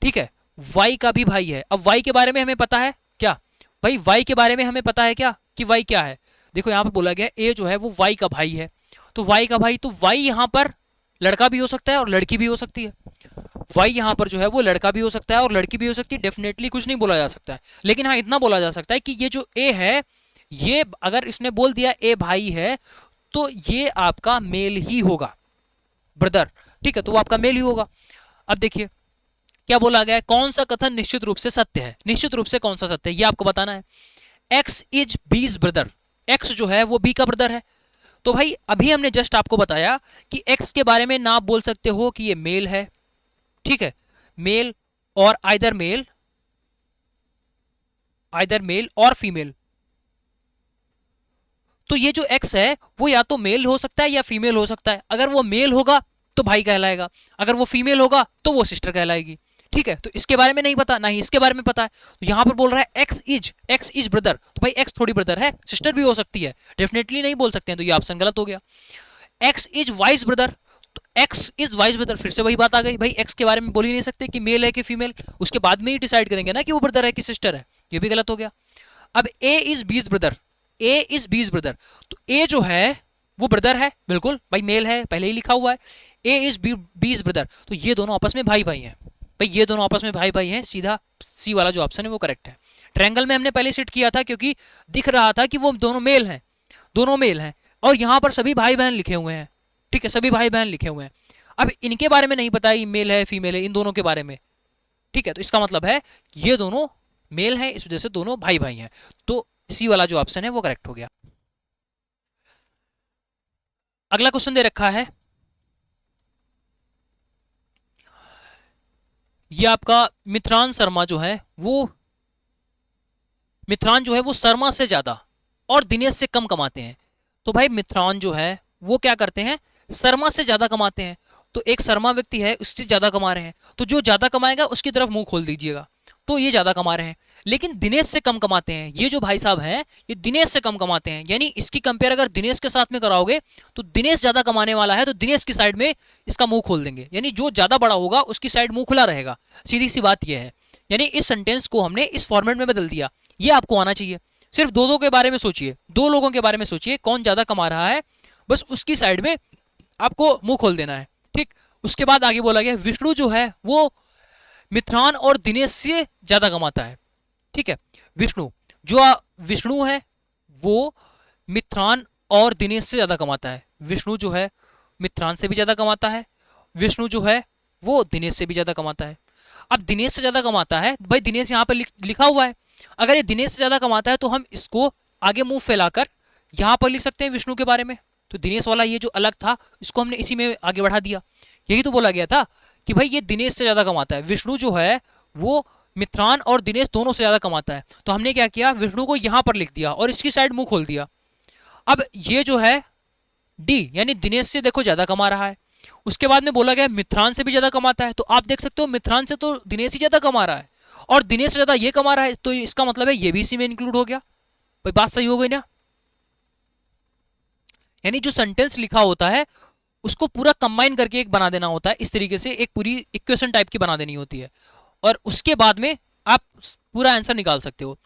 [SPEAKER 1] ठीक है, वाई का भी भाई है। अब वाई के बारे में हमें पता है क्या, भाई वाई के बारे में हमें पता है क्या कि वाई क्या है। देखो यहां पर बोला गया ए जो है वो वाई का भाई है, तो वाई का भाई, तो वाई यहां पर लड़का भी हो सकता है और लड़की भी हो सकती है। वाई यहां पर जो है वो लड़का भी हो सकता है और लड़की भी हो सकती है, डेफिनेटली कुछ नहीं बोला जा सकता है। लेकिन हाँ इतना बोला जा सकता है कि ये जो ए है, ये अगर इसने बोल दिया ए भाई है तो ये आपका मेल ही होगा, ब्रदर। ठीक है, तो वो आपका मेल ही होगा। अब देखिए क्या बोला गया है, कौन सा कथन निश्चित रूप से सत्य है, निश्चित रूप से कौन सा सत्य है ये आपको बताना है। एक्स इज बीज ब्रदर, एक्स जो है वो बी का ब्रदर है। तो भाई अभी हमने जस्ट आपको बताया कि एक्स के बारे में ना आप बोल सकते हो कि ये मेल है। ठीक है, मेल और आइदर मेल और फीमेल। तो ये जो एक्स है वो या तो मेल हो सकता है या फीमेल हो सकता है। अगर वो मेल होगा तो भाई कहलाएगा, अगर वो फीमेल होगा तो वो सिस्टर कहलाएगी। ठीक है, तो इसके बारे में नहीं पता, ना ही इसके बारे में पता है। तो यहां पर बोल रहा है एक्स इज ब्रदर, तो भाई एक्स थोड़ी ब्रदर है, सिस्टर भी हो सकती है, डेफिनेटली नहीं बोल सकते हैं, तो ये ऑप्शन गलत हो गया। एक्स इज वाइस ब्रदर, तो एक्स इज वाइस ब्रदर, फिर से वही बात आ गई, भाई एक्स के बारे में बोल ही नहीं सकते कि मेल है कि फीमेल, उसके बाद में ही डिसाइड करेंगे ना कि वो ब्रदर है कि सिस्टर है, ये भी गलत हो गया। अब ए इज बीज ब्रदर, ए इज बीज ब्रदर, तो ए जो है वो ब्रदर है, बिल्कुल भाई मेल है, पहले ही लिखा हुआ है। ए इज बीज ब्रदर, तो ये दोनों आपस में भाई भाई हैं, भाई ये दोनों आपस में भाई भाई हैं, सीधा सी वाला जो ऑप्शन है वो करेक्ट है। ट्रायंगल में हमने पहले सेट किया था क्योंकि दिख रहा था कि वो दोनों मेल हैं, दोनों मेल हैं, और यहां पर सभी भाई बहन लिखे हुए हैं। ठीक है, सभी भाई बहन लिखे हुए हैं। अब इनके बारे में नहीं पता ये मेल है फीमेल है, इन दोनों के बारे में। ठीक है, तो इसका मतलब है ये दोनों मेल है, इस वजह से दोनों भाई भाई हैं, तो सी वाला जो ऑप्शन है वो करेक्ट हो गया। अगला क्वेश्चन दे रखा है, ये आपका मिथ्रान शर्मा जो है वो, मिथ्रान जो है वो शर्मा से ज्यादा और दिनेश से कम कमाते हैं। तो भाई मिथ्रान जो है वो क्या करते हैं, शर्मा से ज्यादा कमाते हैं। तो एक शर्मा व्यक्ति है, उससे ज्यादा कमा रहे हैं, तो जो ज्यादा कमाएगा उसकी तरफ मुंह खोल दीजिएगा, तो ये ज्यादा कमा रहे हैं। लेकिन दिनेश से कम कमाते हैं, ये जो भाई साहब हैं ये दिनेश से कम कमाते हैं, यानी इसकी कंपेयर अगर दिनेश के साथ में कराओगे तो दिनेश ज्यादा कमाने वाला है, तो दिनेश की साइड में इसका मुंह खोल देंगे, यानी जो ज्यादा बड़ा होगा उसकी साइड मुंह खुला रहेगा। सीधी सी बात यह है, यानी इस सेंटेंस को हमने इस फॉर्मेट में बदल दिया। ये आपको आना चाहिए। सिर्फ दो दो के बारे में सोचिए, दो लोगों के बारे में सोचिए, कौन ज्यादा कमा रहा है, बस उसकी साइड में आपको मुंह खोल देना है। ठीक, उसके बाद आगे बोला गया विष्णु जो है वो मिथ्रान और दिनेश से ज्यादा कमाता है। ठीक है, विष्णु जो विष्णु है वो मिथ्रान और दिनेश से ज्यादा कमाता है। विष्णु जो है मिथ्रान से भी ज्यादा कमाता है, विष्णु जो है वो दिनेश से भी ज्यादा कमाता है। अब दिनेश से ज्यादा कमाता है, भाई दिनेश यहाँ पर लिखा हुआ है, अगर ये दिनेश से ज्यादा कमाता है तो हम इसको आगे मुंह फैलाकर यहाँ पर लिख सकते हैं विष्णु के बारे में। तो दिनेश वाला ये जो अलग था इसको हमने इसी में आगे बढ़ा दिया। यही तो बोला गया था कि भाई ये दिनेश से ज्यादा कमाता है, विष्णु जो है वो मिथ्रान और दिनेश दोनों से ज्यादा कमाता है। तो हमने क्या किया, विष्णु को यहां पर लिख दिया और इसकी साइड मुंह खोल दिया। अब ये जो है डी यानी दिनेश से देखो ज्यादा कमा रहा है, उसके बाद में बोला गया मिथ्रान से भी ज्यादा कमाता है, तो आप देख सकते हो मिथ्रान से तो दिनेश ही ज्यादा कमा रहा है और दिनेश से ज्यादा ये कमा रहा है, तो इसका मतलब है ये भी इसी में इंक्लूड हो गया। भाई बात सही हो गई ना, यानी जो सेंटेंस लिखा होता है उसको पूरा कंबाइन करके एक बना देना होता है, इस तरीके से एक पूरी इक्वेशन टाइप की बना देनी होती है, और उसके बाद में आप पूरा आंसर निकाल सकते हो।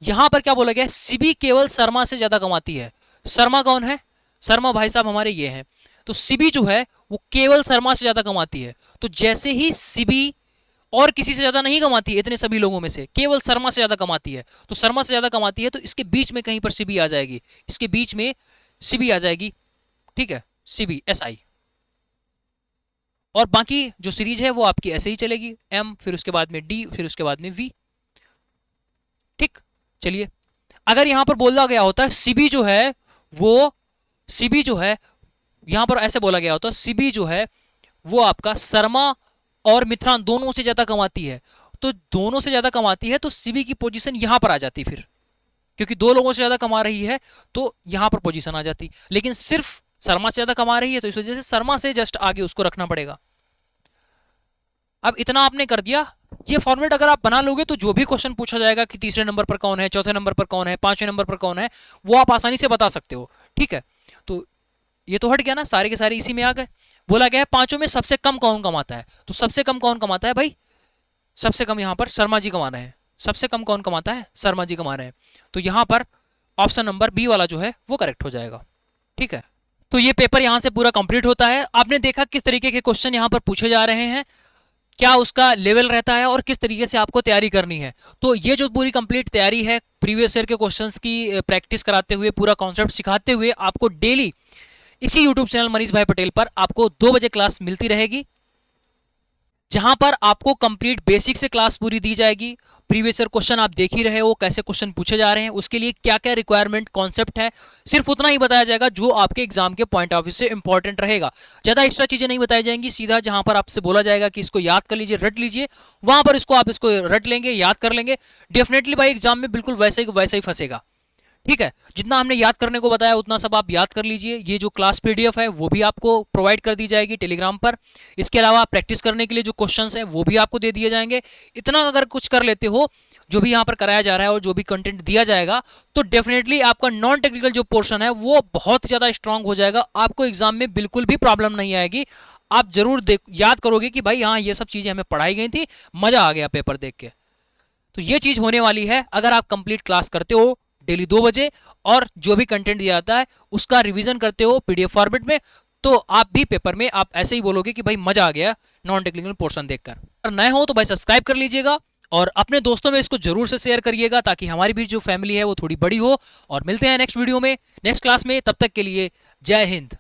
[SPEAKER 1] यहां पर क्या बोला गया, सीबी केवल शर्मा से ज्यादा कमाती है। शर्मा कौन है, शर्मा भाई साहब हमारे ये हैं, तो सीबी जो है वो केवल शर्मा से ज्यादा कमाती है। तो जैसे ही सीबी और किसी से ज्यादा नहीं कमाती है, इतने सभी लोगों में से केवल शर्मा से ज्यादा कमाती है, तो शर्मा से ज्यादा कमाती है तो इसके बीच में कहीं पर सीबी आ जाएगी, इसके बीच में सीबी आ जाएगी। ठीक है, सीबी एस आई, और बाकी जो सीरीज है वो आपकी ऐसे ही चलेगी, एम फिर उसके बाद में डी फिर उसके बाद में वी। ठीक, चलिए अगर यहां पर बोला गया होता है सीबी जो है वो, सीबी जो है यहां पर ऐसे बोला गया होता है सीबी जो है वो आपका शर्मा और मिथ्रान दोनों से ज्यादा कमाती है, तो दोनों से ज्यादा कमाती है तो सीबी की पोजीशन यहां पर आ जाती, फिर क्योंकि दो लोगों से ज्यादा कमा रही है तो यहां पर पोजीशन आ जाती। लेकिन सिर्फ शर्मा से ज्यादा कमा रही है तो इस वजह से शर्मा से जस्ट आगे उसको रखना पड़ेगा। अब इतना आपने कर दिया। ये फॉर्मेट अगर आप बना लोगे तो जो भी क्वेश्चन पूछा जाएगा कि तीसरे नंबर पर कौन है, चौथे नंबर पर कौन है, पांचवें नंबर पर कौन है, वो आप आसानी से बता सकते हो। ठीक है, तो ये तो हट गया ना, सारे के सारे इसी में आ गए। बोला गया है पांचों में सबसे कम कौन कमाता है, तो सबसे कम कौन कमाता है भाई, सबसे कम यहां पर शर्मा जी कमा रहे हैं। सबसे कम कौन कमाता है, शर्मा जी कमा रहे हैं। तो यहां पर ऑप्शन नंबर बी वाला जो है वो करेक्ट हो जाएगा। ठीक है, तो ये पेपर यहां से पूरा कंप्लीट होता है। आपने देखा किस तरीके के क्वेश्चन यहां पर पूछे जा रहे हैं, क्या उसका लेवल रहता है और किस तरीके से आपको तैयारी करनी है। तो ये जो पूरी कंप्लीट तैयारी है, प्रीवियस ईयर के क्वेश्चंस की प्रैक्टिस कराते हुए, पूरा कॉन्सेप्ट सिखाते हुए, आपको डेली इसी यूट्यूब चैनल मनीष भाई पटेल पर आपको 2 बजे क्लास मिलती रहेगी, जहां पर आपको कंप्लीट बेसिक से क्लास पूरी दी जाएगी। प्रीवियस ईयर क्वेश्चन आप देख ही रहे हो, कैसे क्वेश्चन पूछे जा रहे हैं, उसके लिए क्या क्या रिक्वायरमेंट कॉन्सेप्ट है, सिर्फ उतना ही बताया जाएगा जो आपके एग्जाम के पॉइंट ऑफ व्यू से इंपॉर्टेंट रहेगा। ज्यादा एक्स्ट्रा चीजें नहीं बताई जाएंगी। सीधा जहां पर आपसे बोला जाएगा कि इसको याद कर लीजिए, रट लीजिए, वहां पर इसको आप इसको रट लेंगे, याद कर लेंगे। डेफिनेटली भाई एग्जाम में बिल्कुल वैसे ही फंसेगा। ठीक है, जितना हमने याद करने को बताया उतना सब आप याद कर लीजिए। ये जो क्लास पीडीएफ है वो भी आपको प्रोवाइड कर दी जाएगी टेलीग्राम पर। इसके अलावा प्रैक्टिस करने के लिए जो क्वेश्चंस हैं वो भी आपको दे दिए जाएंगे। इतना अगर कुछ कर लेते हो, जो भी यहाँ पर कराया जा रहा है और जो भी कंटेंट दिया जाएगा, तो डेफिनेटली आपका नॉन टेक्निकल जो पोर्शन है वो बहुत ज्यादा स्ट्रांग हो जाएगा। आपको एग्जाम में बिल्कुल भी प्रॉब्लम नहीं आएगी। आप जरूर याद करोगे कि भाई हाँ, ये सब चीजें हमें पढ़ाई गई थी, मजा आ गया पेपर देख के। तो ये चीज होने वाली है अगर आप कंप्लीट क्लास करते हो डेली 2 बजे, और जो भी कंटेंट दिया जाता है उसका रिवीजन करते हो पीडीएफ फॉर्मेट में, तो आप भी पेपर में आप ऐसे ही बोलोगे कि भाई मजा आ गया नॉन टेक्निकल पोर्शन देखकर। अगर नए हो तो भाई सब्सक्राइब कर लीजिएगा और अपने दोस्तों में इसको जरूर से शेयर करिएगा, ताकि हमारी भी जो फैमिली है वो थोड़ी बड़ी हो। और मिलते हैं नेक्स्ट वीडियो में, नेक्स्ट क्लास में। तब तक के लिए जय हिंद।